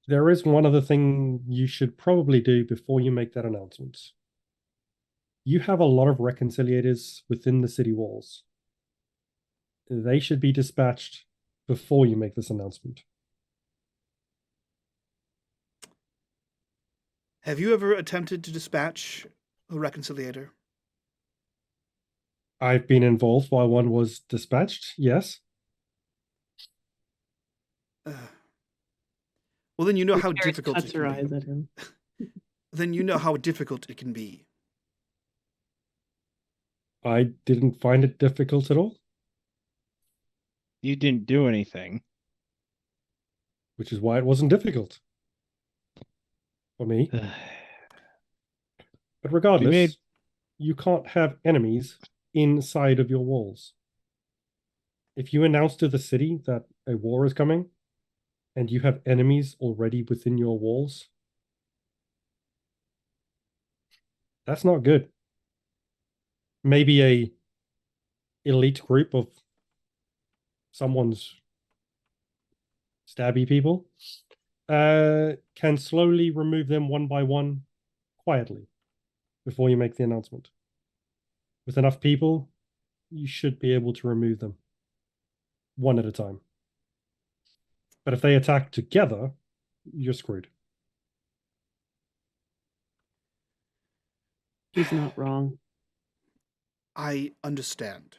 There is one other thing you should probably do before you make that announcement. You have a lot of reconciliators within the city walls. They should be dispatched before you make this announcement. Have you ever attempted to dispatch a reconciliator? I've been involved while one was dispatched, yes. Well, then you know how Garrett difficult cuts it her can eyes be. at him. Then you know how difficult it can be. I didn't find it difficult at all, You didn't do anything. which is why it wasn't difficult for me. But regardless, you can't have enemies inside of your walls. If you announce to the city that a war is coming and you have enemies already within your walls, that's not good. Maybe a elite group of someone's stabby people can slowly remove them one by one quietly before you make the announcement. With enough people, you should be able to remove them one at a time. But if they attack together, you're screwed. He's not wrong. I understand.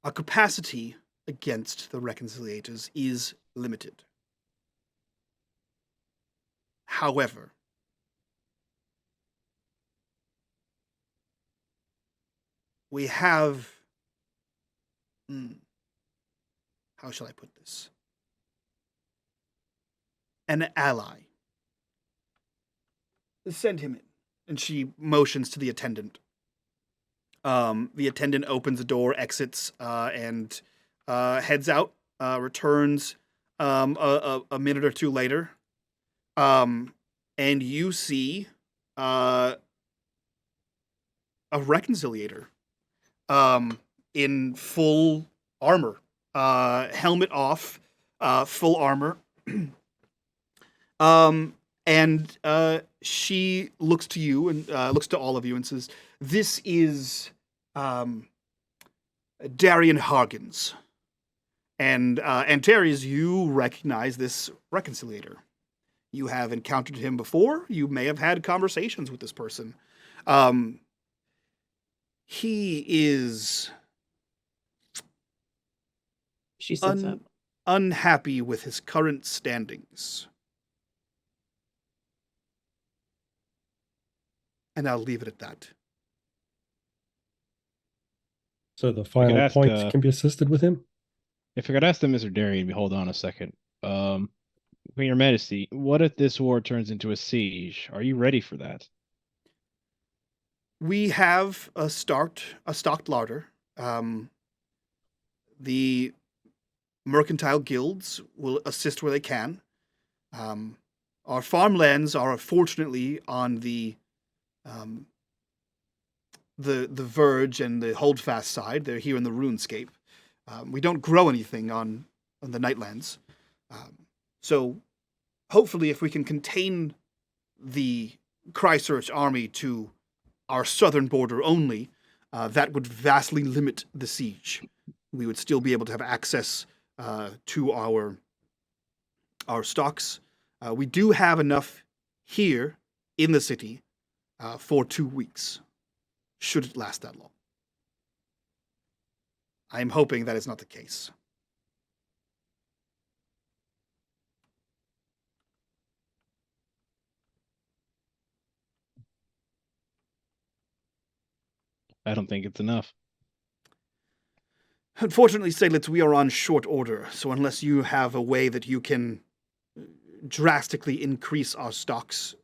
Our capacity against the reconciliators is limited. However, we have... how shall I put this? An ally. Send him in. And she motions to the attendant. The attendant opens the door, exits, and heads out, returns a minute or two later. And you see a reconciliator in full armor, helmet off, full armor. And she looks to you and looks to all of you and says, "This is Darian Hargens." And Terry's, you recognize this reconciliator. You have encountered him before. You may have had conversations with this person. He is She sits up. unhappy with his current standings. And I'll leave it at that. So the final ask, point can be assisted with him. If I could ask them, Mr. Darian, hold on a second. Your Majesty, what if this war turns into a siege? Are you ready for that? We have a stocked larder. The mercantile guilds will assist where they can. Our farmlands are fortunately on the the Verge and the Holdfast side. They're here in the RuneScape. We don't grow anything on the Nightlands. So hopefully if we can contain the Chrysearch army to our southern border only, that would vastly limit the siege. We would still be able to have access to our stocks. We do have enough here in the city for 2 weeks, should it last that long. I am hoping that is not the case. I don't think it's enough. Unfortunately, Seydlitz, we are on short order, so unless you have a way that you can drastically increase our stocks...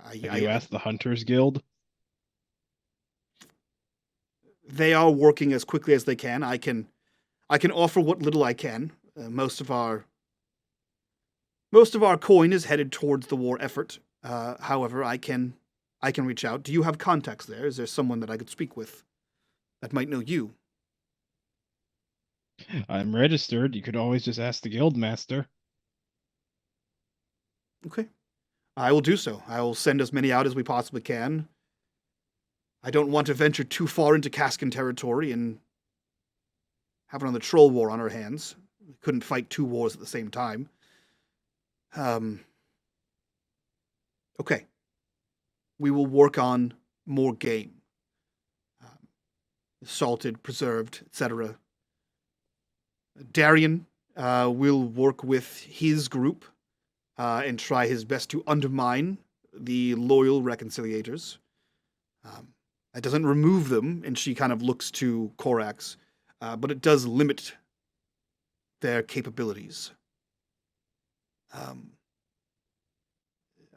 Have you asked the Hunters Guild? They are working as quickly as they can. I can offer what little I can. Most of our coin is headed towards the war effort. However, I can reach out. Do you have contacts there? Is there someone that I could speak with that might know you? I'm registered. You could always just ask the guild master. Okay. I will do so. I will send as many out as we possibly can. I don't want to venture too far into Kaskin territory and have another troll war on our hands. We couldn't fight 2 wars at the same time. Okay. We will work on more game. Salted, preserved, etc. Darian will work with his group and try his best to undermine the loyal reconciliators. It doesn't remove them, and she kind of looks to Korax, but it does limit their capabilities.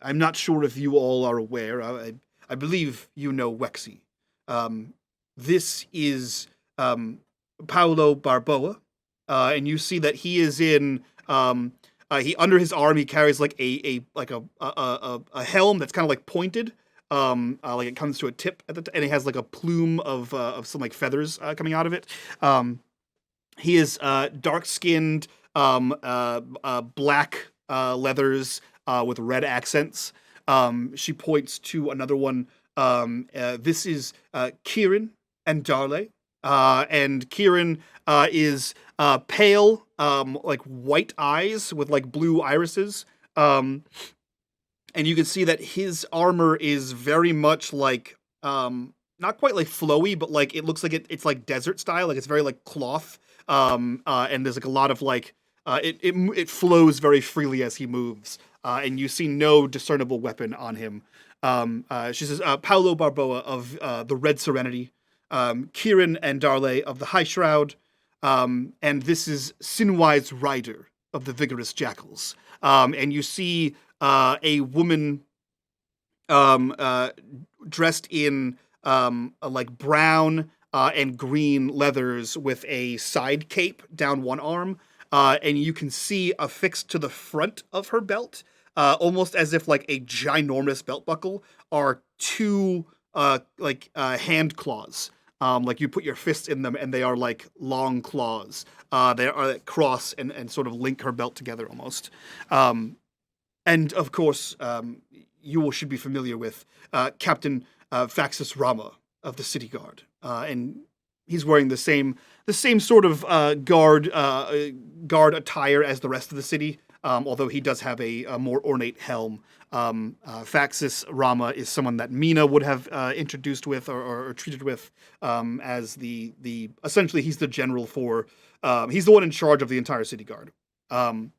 I'm not sure if you all are aware. I believe you know Wexy. This is Paolo Barboa, and you see that he is in. He under his arm he carries like a helm that's kind of like pointed. Like it comes to a tip at and it has like a plume of some like feathers coming out of it. He is dark-skinned, black leathers with red accents. She points to another one. This is Kieran and Darley. And Kieran is pale, like white eyes with like blue irises. And you can see that his armor is very much like, not quite like flowy, but like it looks like it's like desert style, like it's very like cloth. And there's like a lot of like, it flows very freely as he moves. And you see no discernible weapon on him. She says, Paolo Barboa of the Red Serenity, Kieran and Darley of the High Shroud, and this is Sinwise Rider of the Vigorous Jackals. And you see a woman dressed in like brown and green leathers with a side cape down one arm, and you can see affixed to the front of her belt, almost as if like a ginormous belt buckle, are 2 hand claws. Like you put your fists in them and they are like long claws. They are like cross and sort of link her belt together almost. And of course, you all should be familiar with Captain Faxus Rama of the City Guard, and he's wearing the same sort of guard attire as the rest of the city. Although he does have a more ornate helm. Faxus Rama is someone that Mina would have introduced with or treated with as the essentially he's the general for he's the one in charge of the entire City Guard. The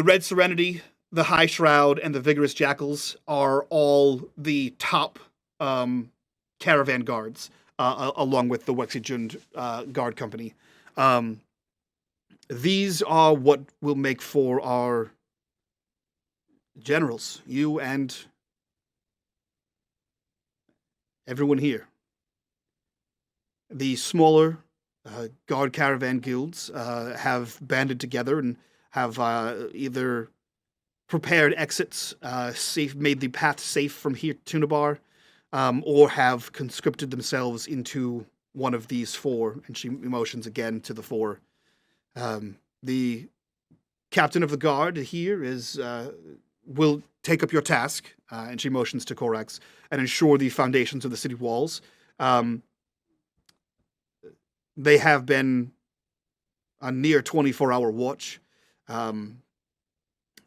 Red Serenity, the High Shroud, and the Vigorous Jackals are all the top caravan guards, along with the Wexijund Guard Company. These are what will make for our generals, you and everyone here. The smaller guard caravan guilds have banded together and have either prepared exits, made the path safe from here to Tunabar, or have conscripted themselves into one of these four. And she motions again to the four. The captain of the guard here will take up your task, and she motions to Korax, and ensure the foundations of the city walls. They have been a near 24-hour watch.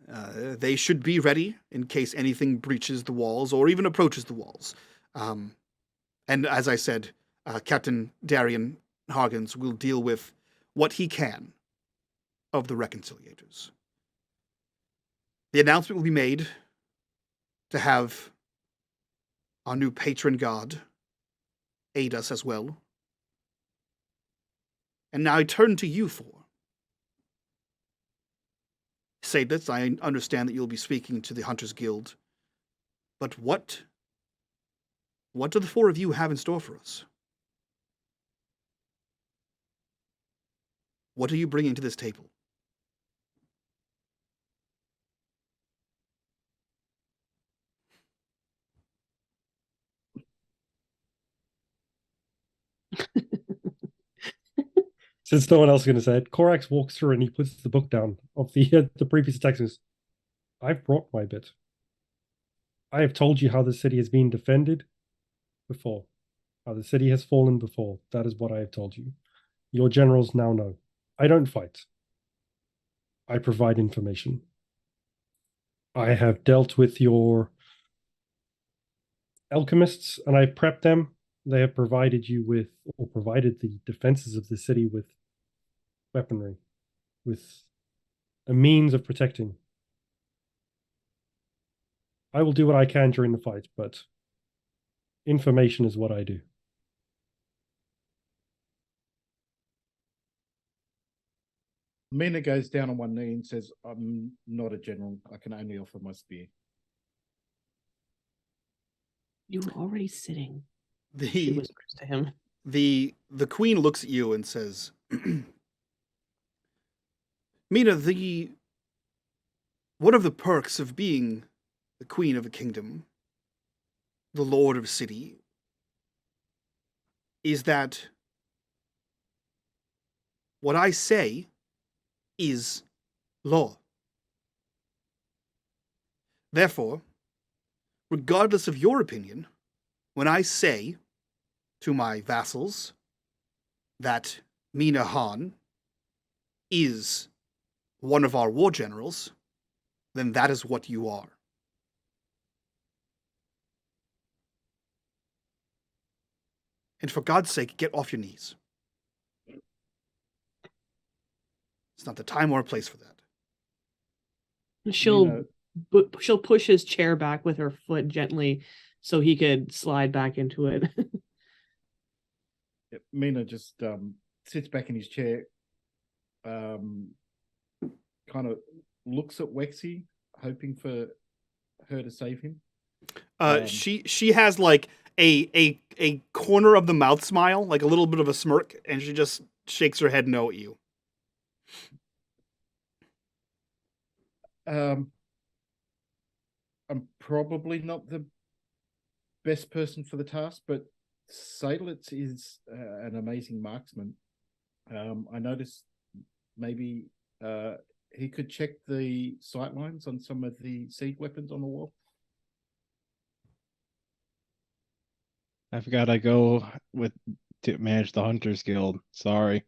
They should be ready in case anything breaches the walls or even approaches the walls. And as I said, Captain Darian Hargens will deal with what he can of the reconciliators. The announcement will be made to have our new patron god aid us as well. And now I turn to you four. Seydlitz, I understand that you'll be speaking to the Hunters Guild, but what do the four of you have in store for us? What are you bringing to this table? Since no one else is going to say it, Korax walks through and he puts the book down of the previous texts. I've brought my bit. I have told you how the city has been defended before, how the city has fallen before. That is what I have told you. Your generals now know. I don't fight. I provide information. I have dealt with your alchemists and I prepped them. They have provided you with, or provided the defenses of the city with weaponry, with a means of protecting. I will do what I can during the fight, but information is what I do. Mina goes down on one knee and says, I'm not a general. I can only offer my spear. You were already sitting. She The whispers to him. the queen looks at you and says, Mina, one of the perks of being the queen of a kingdom, the lord of a city, is that what I say is law. Therefore, regardless of your opinion, when I say to my vassals that Mina Han is one of our war generals, then that is what you are. And for God's sake, get off your knees. It's not the time or place for that. She'll push his chair back with her foot gently so he could slide back into it. Mina just sits back in his chair, kind of looks at Wexy, hoping for her to save him. She has like a corner of the mouth smile, like a little bit of a smirk, and she just shakes her head no at you. I'm probably not the best person for the task, but Seydlitz is an amazing marksman. I noticed maybe he could check the sightlines on some of the siege weapons on the wall. I forgot I go to manage the Hunters Guild. Sorry.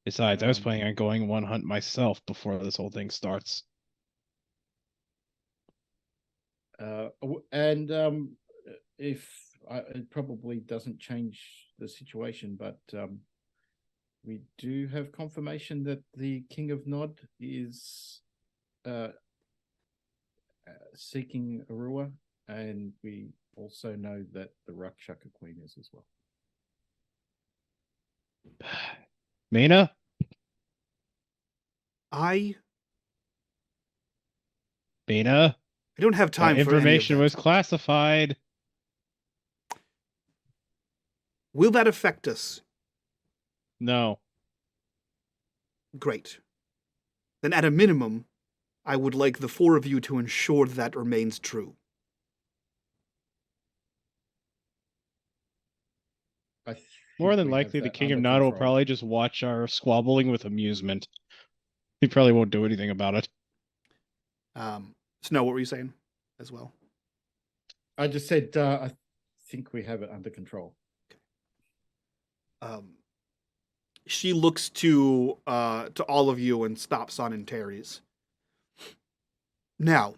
Besides, I was planning on going one hunt myself before this whole thing starts. If it probably doesn't change the situation, but we do have confirmation that the King of Nod is seeking Arua, and we also know that the Rakshaka Queen is as well. Mina? Mina? I don't have time That for information any of was classified. Will that affect us? No. Great. Then at a minimum, I would like the four of you to ensure that remains true. I More think than we have likely, the that King of under Nod will control. probably just watch our squabbling with amusement. He probably won't do anything about it. Snow, what were you saying as well? I just said I think we have it under control. She looks to all of you and stops on Antares. Now,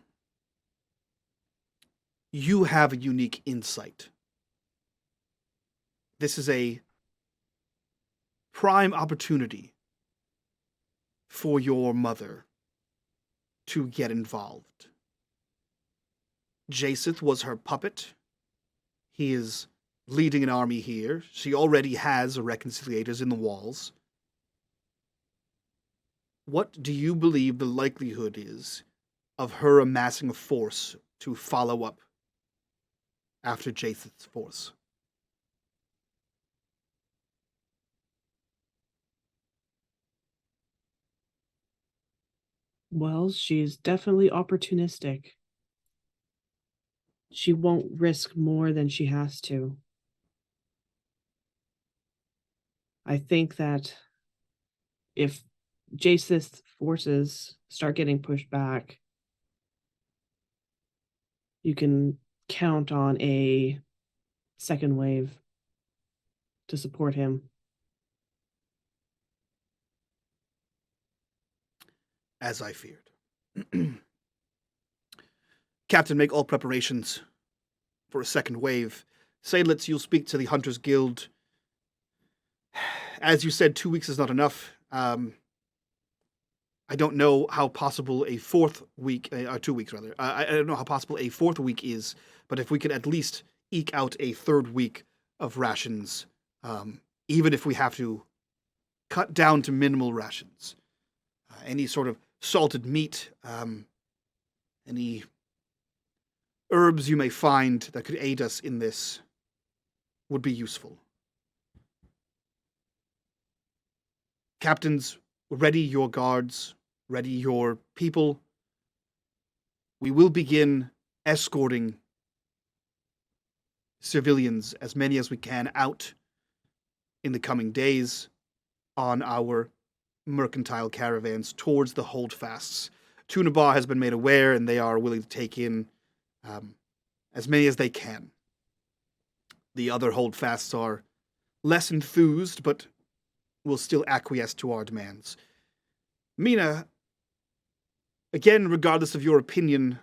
you have a unique insight. This is a prime opportunity for your mother to get involved. Jaseth was her puppet. He is leading an army here. She already has reconciliators in the walls. What do you believe the likelihood is of her amassing a force to follow up after Jaseth's force? Well, she's definitely opportunistic. She won't risk more than she has to. I think that if Jaseth's forces start getting pushed back, you can count on a second wave to support him. As I feared. Captain, make all preparations for a second wave. Seydlitz, you'll speak to the Hunters Guild. As you said, 2 weeks is not enough. I don't know how possible a fourth week, 2 weeks rather. I don't know how possible a fourth week is, but if we could at least eke out a third week of rations, even if we have to cut down to minimal rations. Any sort of salted meat, any herbs you may find that could aid us in this would be useful. Captains, ready your guards, ready your people. We will begin escorting civilians, as many as we can, out in the coming days on our mercantile caravans towards the holdfasts. Tunabar has been made aware, and they are willing to take in as many as they can. The other holdfasts are less enthused, but will still acquiesce to our demands. Mina, again, regardless of your opinion,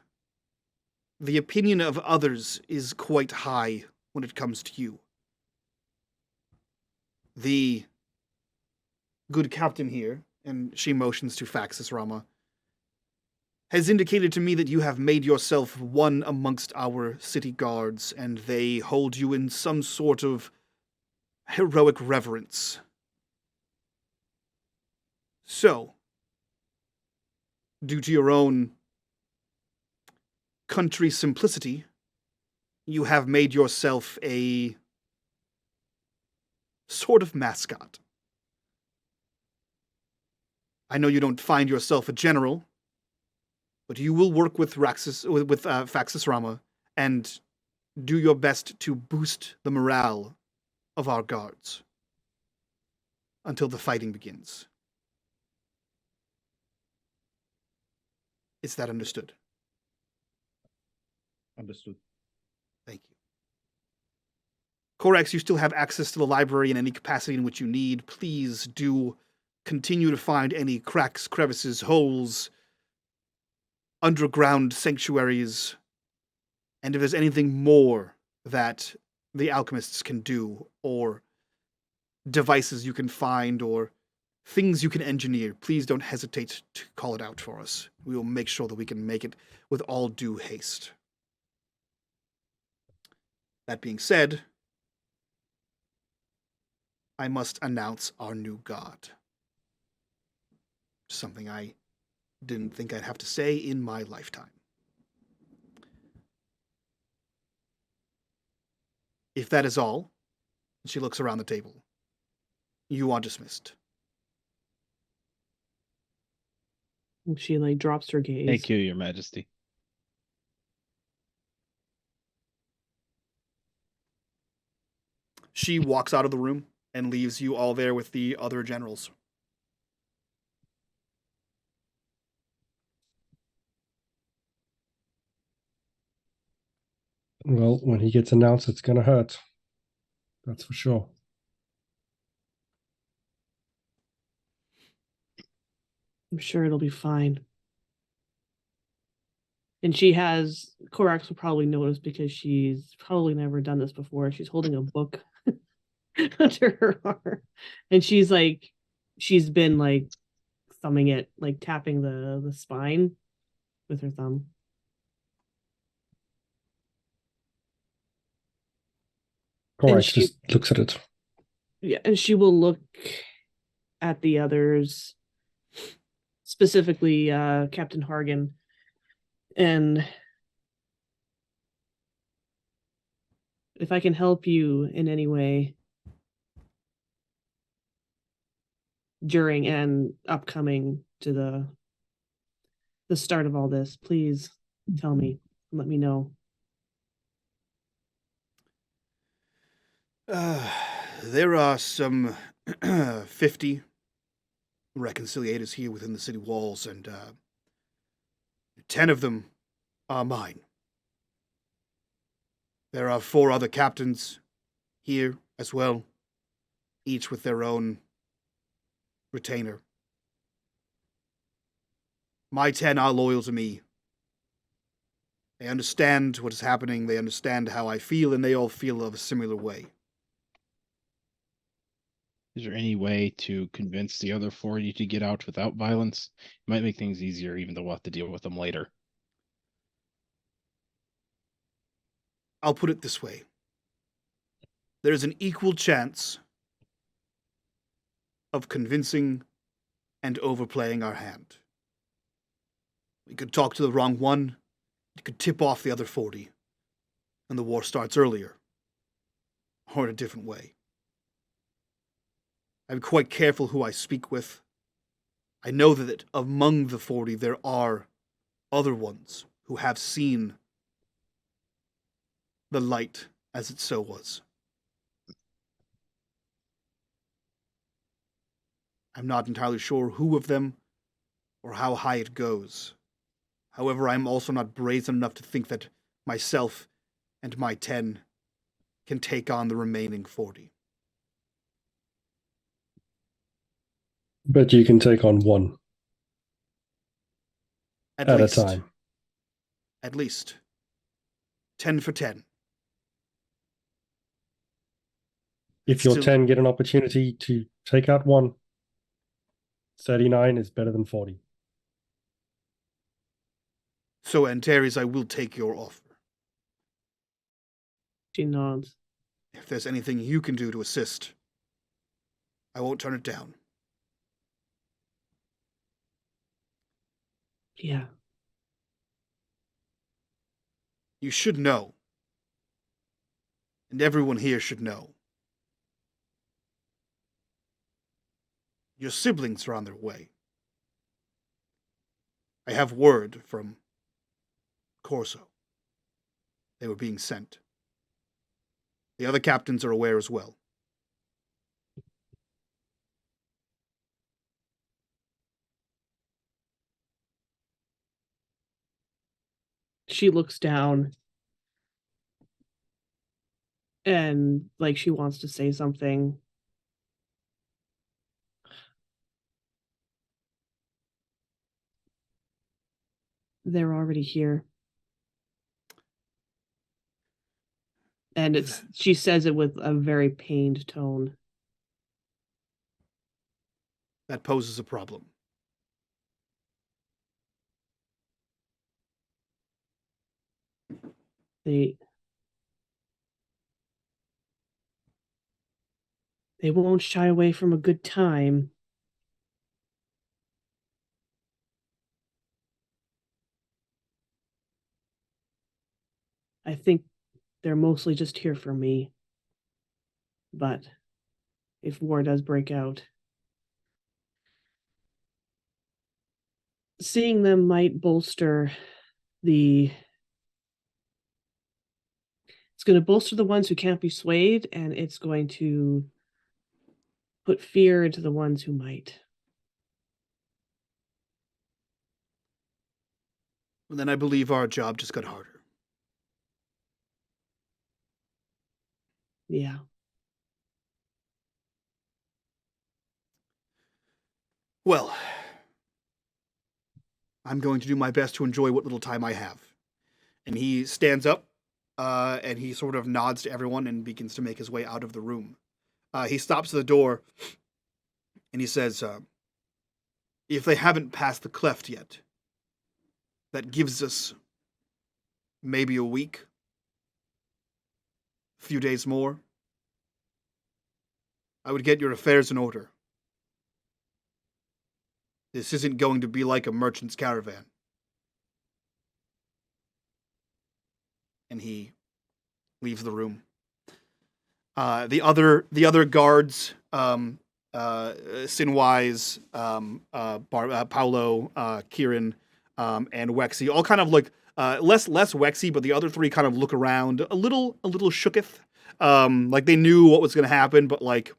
the opinion of others is quite high when it comes to you. The good captain here, and she motions to Faxus Rama, has indicated to me that you have made yourself one amongst our city guards, and they hold you in some sort of heroic reverence. So, due to your own country simplicity, you have made yourself a sort of mascot. I know you don't find yourself a general, but you will work with Faxus Rama and do your best to boost the morale of our guards until the fighting begins. Is that understood? Understood. Thank you. Corax, you still have access to the library in any capacity in which you need. Please do continue to find any cracks, crevices, holes, underground sanctuaries, and if there's anything more that the alchemists can do, or devices you can find, or things you can engineer, please don't hesitate to call it out for us. We will make sure that we can make it with all due haste. That being said, I must announce our new god. Something I didn't think I'd have to say in my lifetime. If that is all, she looks around the table. You are dismissed. She drops her gaze. Thank you, Your Majesty. She walks out of the room and leaves you all there with the other generals. Well, when he gets announced, it's going to hurt. That's for sure. I'm sure it'll be fine. And she has, Korax will probably notice because she's probably never done this before. She's holding a book under her arm. And she's been like thumbing it, like tapping the spine with her thumb. Korax just looks at it. Yeah, and she will look at the others, specifically Captain Hargan, and if I can help you in any way during and upcoming to the start of all this, please tell me, let me know. There are some 50 reconciliators here within the city walls, and 10 of them are mine. There are 4 other captains here as well, each with their own retainer. My 10 are loyal to me. They understand what is happening, they understand how I feel, and they all feel of a similar way. Is there any way to convince the other 40 to get out without violence? It might make things easier, even though we'll have to deal with them later. I'll put it this way. There's an equal chance of convincing and overplaying our hand. We could talk to the wrong one, it could tip off the other 40, and the war starts earlier, or in a different way. I'm quite careful who I speak with. I know that among the 40 there are other ones who have seen the light as it so was. I'm not entirely sure who of them or how high it goes. However, I'm also not brazen enough to think that myself and my 10 can take on the remaining 40. But you can take on one at a time. At least. 10 for 10. If your 10 get an opportunity to take out one, 39 is better than 40. So, Antares, I will take your offer. She nods. If there's anything you can do to assist, I won't turn it down. Yeah. You should know, and everyone here should know. Your siblings are on their way. I have word from Corso. They were being sent. The other captains are aware as well. She looks down and like she wants to say something. They're already here. And she says it with a very pained tone. That poses a problem. They won't shy away from a good time. I think they're mostly just here for me. But if war does break out, seeing them might bolster the It's going to bolster the ones who can't be swayed, and it's going to put fear into the ones who might. And then I believe our job just got harder. Yeah. Well, I'm going to do my best to enjoy what little time I have. And he stands up, and he sort of nods to everyone and begins to make his way out of the room. He stops at the door, and he says, if they haven't passed the cleft yet, that gives us maybe a week, a few days more. I would get your affairs in order. This isn't going to be like a merchant's caravan. And he leaves the room. The other guards, Sinwise, Paolo, Kieran, and Wexy, all kind of look less Wexy, but the other three kind of look around a little shooketh. Like they knew what was going to happen, but like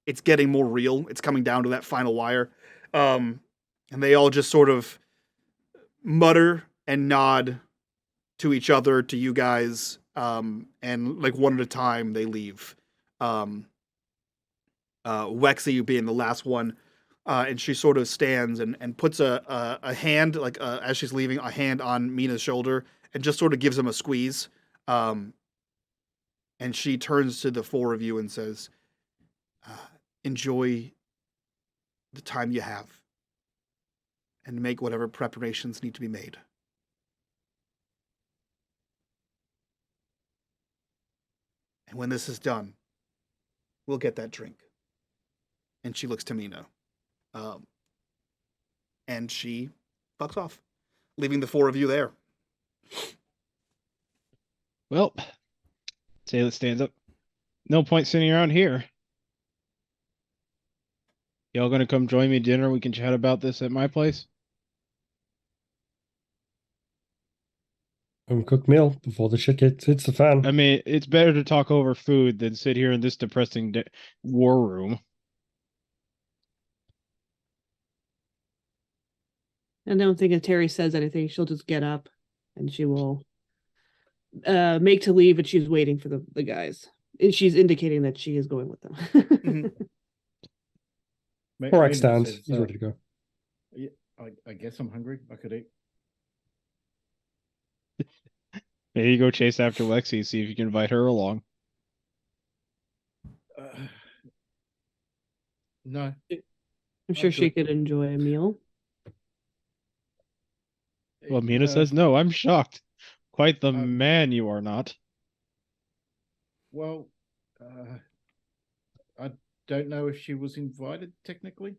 it's getting more real. It's coming down to that final wire. And they all just sort of mutter and nod to each other, to you guys, and like one at a time they leave. Wexy being the last one, and she sort of stands and puts a hand, like as she's leaving, a hand on Mina's shoulder and just sort of gives him a squeeze. And she turns to the four of you and says, enjoy the time you have and make whatever preparations need to be made. And when this is done, we'll get that drink. And she looks to Mina. And she fucks off, leaving the four of you there. Well, Seydlitz stands up. No point sitting around here. Y'all gonna come join me at dinner? We can chat about this at my place. Home cooked meal before the shit hits the fan. I mean, it's better to talk over food than sit here in this depressing war room. I don't think if Terry says anything, she'll just get up and she will make to leave, and she's waiting for the guys. And she's indicating that she is going with them. Mm-hmm. Correct stand. He's ready to go. Yeah, I guess I'm hungry. I could eat. Maybe you go chase after Lexi, see if you can invite her along. No. I'm sure she could enjoy a meal. Well, Mina says no. I'm shocked. Quite the man you are not. Well, I don't know if she was invited technically.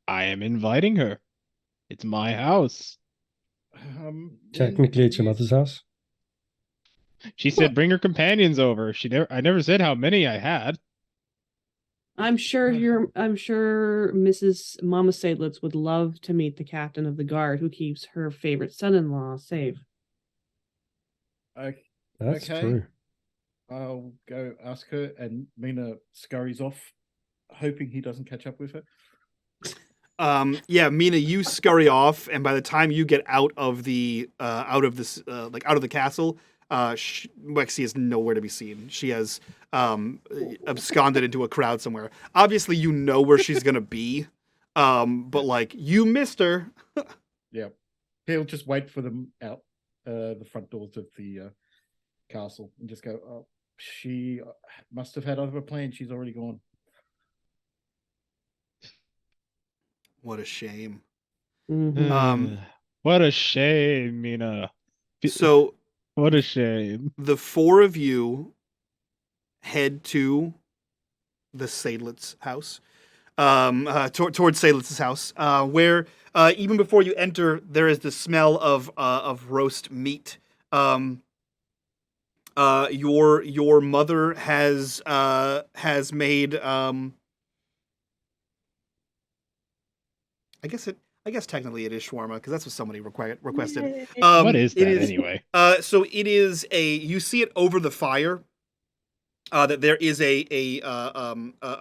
I am inviting her. It's my house. Technically, it's your mother's house. She said bring her companions over. I never said how many I had. I'm sure Mrs. Mama Seydlitz would love to meet the captain of the guard who keeps her favorite son-in-law safe. That's true. I'll go ask her, and Mina scurries off, hoping he doesn't catch up with her. Yeah, Mina, you scurry off, and by the time you get out of the castle, Wexy is nowhere to be seen. She has absconded into a crowd somewhere. Obviously, you know where she's gonna be, but like you missed her. Yeah, he'll just wait for them out the front doors of the castle and just go, oh, she must have had other plans. She's already gone. What a shame. Mm-hmm. What a shame, Mina. So what a shame. The four of you head to the Seydlitz house, towards Seydlitz's house, where even before you enter, there is the smell of roast meat. Your mother has made I guess technically it is shawarma because that's what somebody requested. What is it that anyway? So it is you see it over the fire. That there is a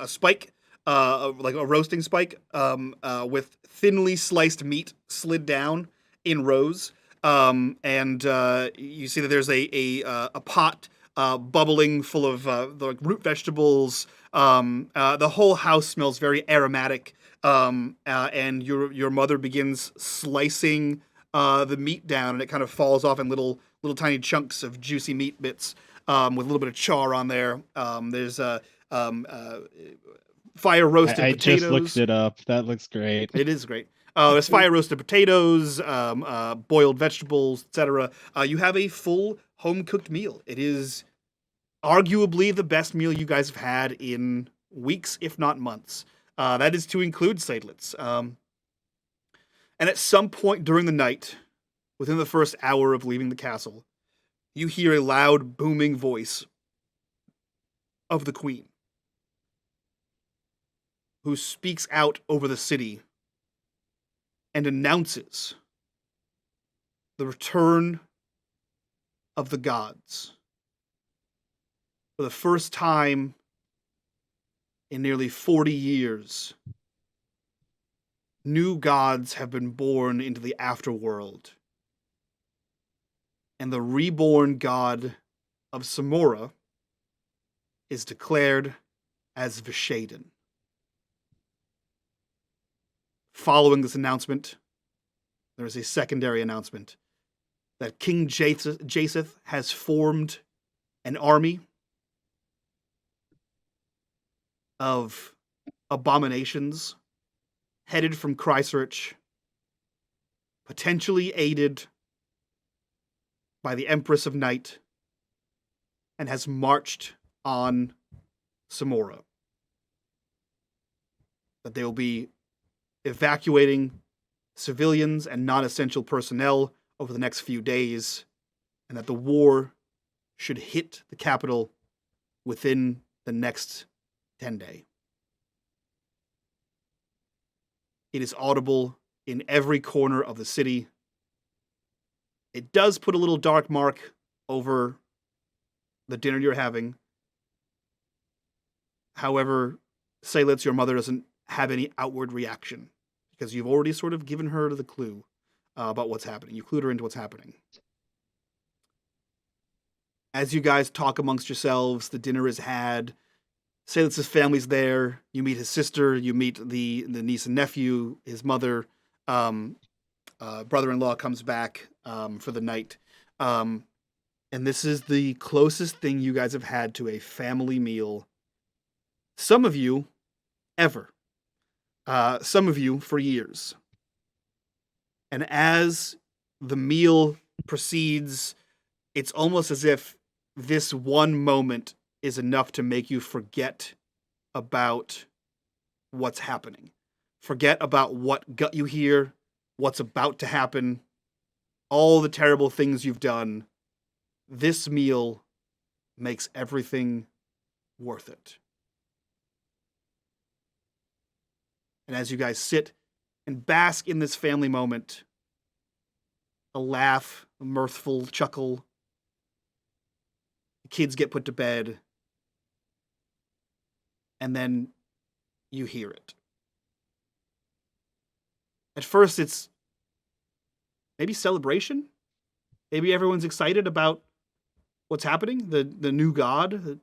spike, like a roasting spike, with thinly sliced meat slid down in rows. And you see that there's a pot bubbling full of the root vegetables. The whole house smells very aromatic. And your mother begins slicing the meat down, and it kind of falls off in little tiny chunks of juicy meat bits. With a little bit of char on there. There's fire roasted I potatoes. just looked it up. That looks great. It is great. There's fire roasted potatoes, boiled vegetables, etc. You have a full home cooked meal. It is arguably the best meal you guys have had in weeks, if not months. That is to include Seydlitz. And at some point during the night, within the first hour of leaving the castle, you hear a loud, booming voice of the queen, who speaks out over the city and announces the return of the gods. For the first time in nearly 40 years, new gods have been born into the Afterworld. And the reborn god of Samora is declared as Vishaden. Following this announcement, there is a secondary announcement that King Japheth has formed an army of abominations headed from Christchurch, potentially aided by the Empress of Night, and has marched on Samora. That they will be evacuating civilians and non-essential personnel over the next few days, and that the war should hit the capital within the next 10 days. It is audible in every corner of the city. It does put a little dark mark over the dinner you're having. However, Seydlitz, your mother, doesn't have any outward reaction because you've already sort of given her the clue about what's happening. You clued her into what's happening. As you guys talk amongst yourselves, the dinner is had. Seydlitz's family's there. You meet his sister. You meet the niece and nephew. His mother, brother-in-law comes back for the night. And this is the closest thing you guys have had to a family meal. Some of you, ever. Some of you, for years. And as the meal proceeds, it's almost as if this one moment is enough to make you forget about what's happening. Forget about what got you here, what's about to happen, all the terrible things you've done. This meal makes everything worth it. And as you guys sit and bask in this family moment, a laugh, a mirthful chuckle, the kids get put to bed, and then you hear it. At first, it's maybe celebration. Maybe everyone's excited about what's happening, the new god.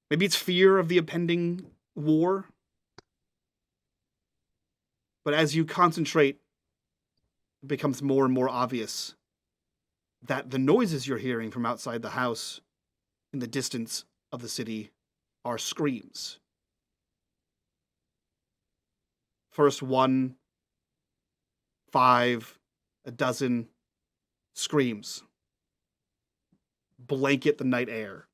Maybe it's fear of the impending war. But as you concentrate, it becomes more and more obvious that the noises you're hearing from outside the house in the distance of the city are screams. First 1, 5, a dozen screams blanket the night air.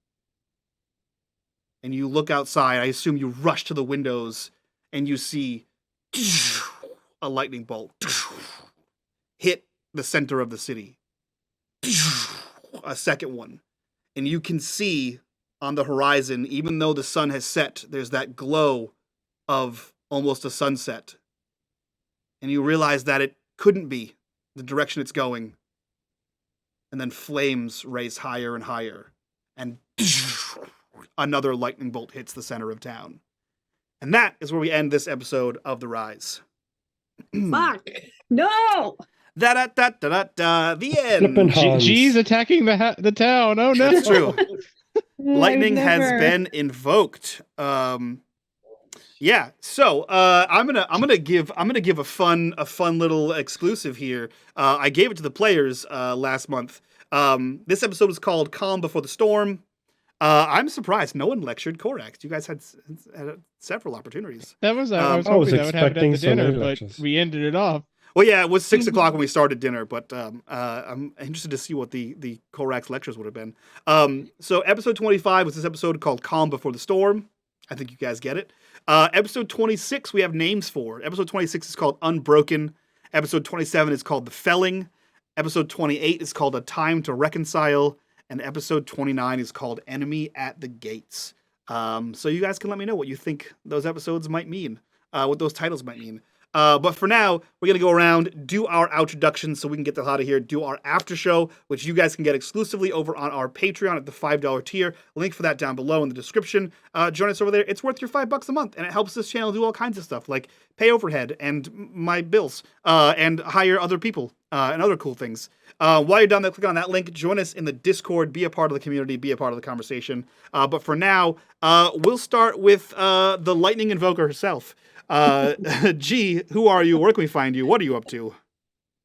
And you look outside, I assume you rush to the windows, and you see a lightning bolt hit the center of the city. A second one. And you can see on the horizon, even though the sun has set, there's that glow of almost a sunset. and you realize that it couldn't be the direction it's going. And then flames raise higher and higher, and another lightning bolt hits the center of town. And that is where we end this episode of The Rise. Fuck! No! The end. Flippin' Hans. G's attacking the town. Oh no. That's true. Oh, Lightning I've has never- been invoked. Yeah. So I'm gonna give a fun little exclusive here. I gave it to the players last month. This episode is called "Calm Before the Storm." I'm surprised no one lectured Korax. You guys had several opportunities. That was I I was was hoping that would happen expecting at the so many dinner, but lectures. we ended it off. Well, yeah, it was 6 o'clock when we started dinner, but I'm interested to see what the Korax lectures would have been. So episode 25 was this episode called "Calm Before the Storm." I think you guys get it. Episode 26 we have names for. Episode 26 is called "Unbroken." Episode 27 is called "The Felling." Episode 28 is called "A Time to Reconcile." And episode 29 is called "Enemy at the Gates." So you guys can let me know what you think those episodes might mean, what those titles might mean. But for now, we're going to go around, do our introduction so we can get the hell out of here, do our after show, which you guys can get exclusively over on our Patreon at the $5 tier. Link for that down below in the description. Join us over there. It's worth your $5 a month, and it helps this channel do all kinds of stuff, like pay overhead and my bills, and hire other people, and other cool things. While you're down there, click on that link, join us in the Discord, be a part of the community, be a part of the conversation. But for now, we'll start with the Lightning Invoker herself. G, who are you? Where can we find you? What are you up to?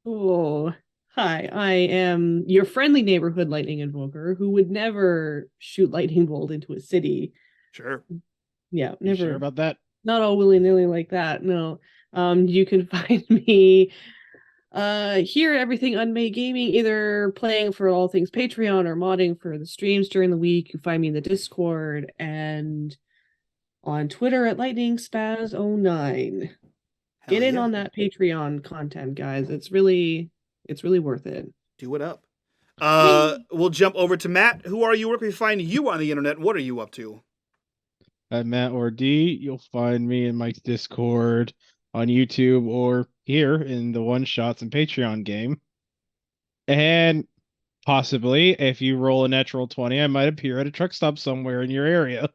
Oh, hi. I am your friendly neighborhood lightning invoker who would never shoot lightning bolt into a city. Sure. Yeah, You never. sure about that? Not all willy-nilly like that. No. You can find me here at everything unmade gaming, either playing for all things Patreon or modding for the streams during the week. You find me in the Discord and on Twitter at lightningspaz09. Get in on that Patreon content, guys. It's really worth it. Do it up. We'll jump over to Matt. Who are you? Where can we find you on the internet? What are you up to? At Matt or D, you'll find me in Mike's Discord, on YouTube, or here in the One Shots and Patreon game. And possibly, if you roll a natural 20, I might appear at a truck stop somewhere in your area.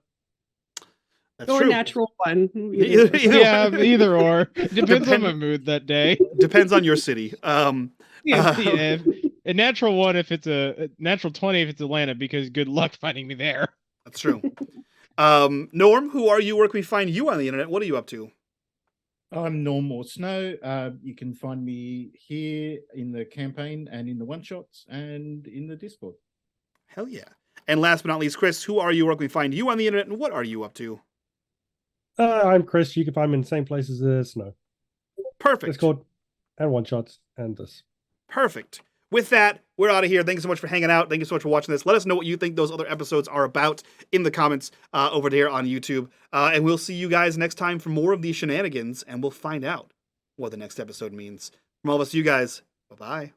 That's Or true. natural one. Either Yeah, way. either or. Depends on Depend- my mood that day. Depends on your city. Yeah, a natural one if it's a natural 20 if it's Atlanta, because good luck finding me there. That's true. Norm, who are you? Where can we find you on the internet? What are you up to? I'm Norm or Snow. You can find me here in the campaign and in the one shots and in the Discord. Hell yeah. And last but not least, Chris, who are you? Where can we find you on the internet? And what are you up to? I'm Chris. You can find me in the same places as Snow. Perfect. Discord and One Shots and this. Perfect. With that, we're out of here. Thank you so much for hanging out. Thank you so much for watching this. Let us know what you think those other episodes are about in the comments over there on YouTube. And we'll see you guys next time for more of these shenanigans, and we'll find out what the next episode means. From all of us, you guys, bye-bye.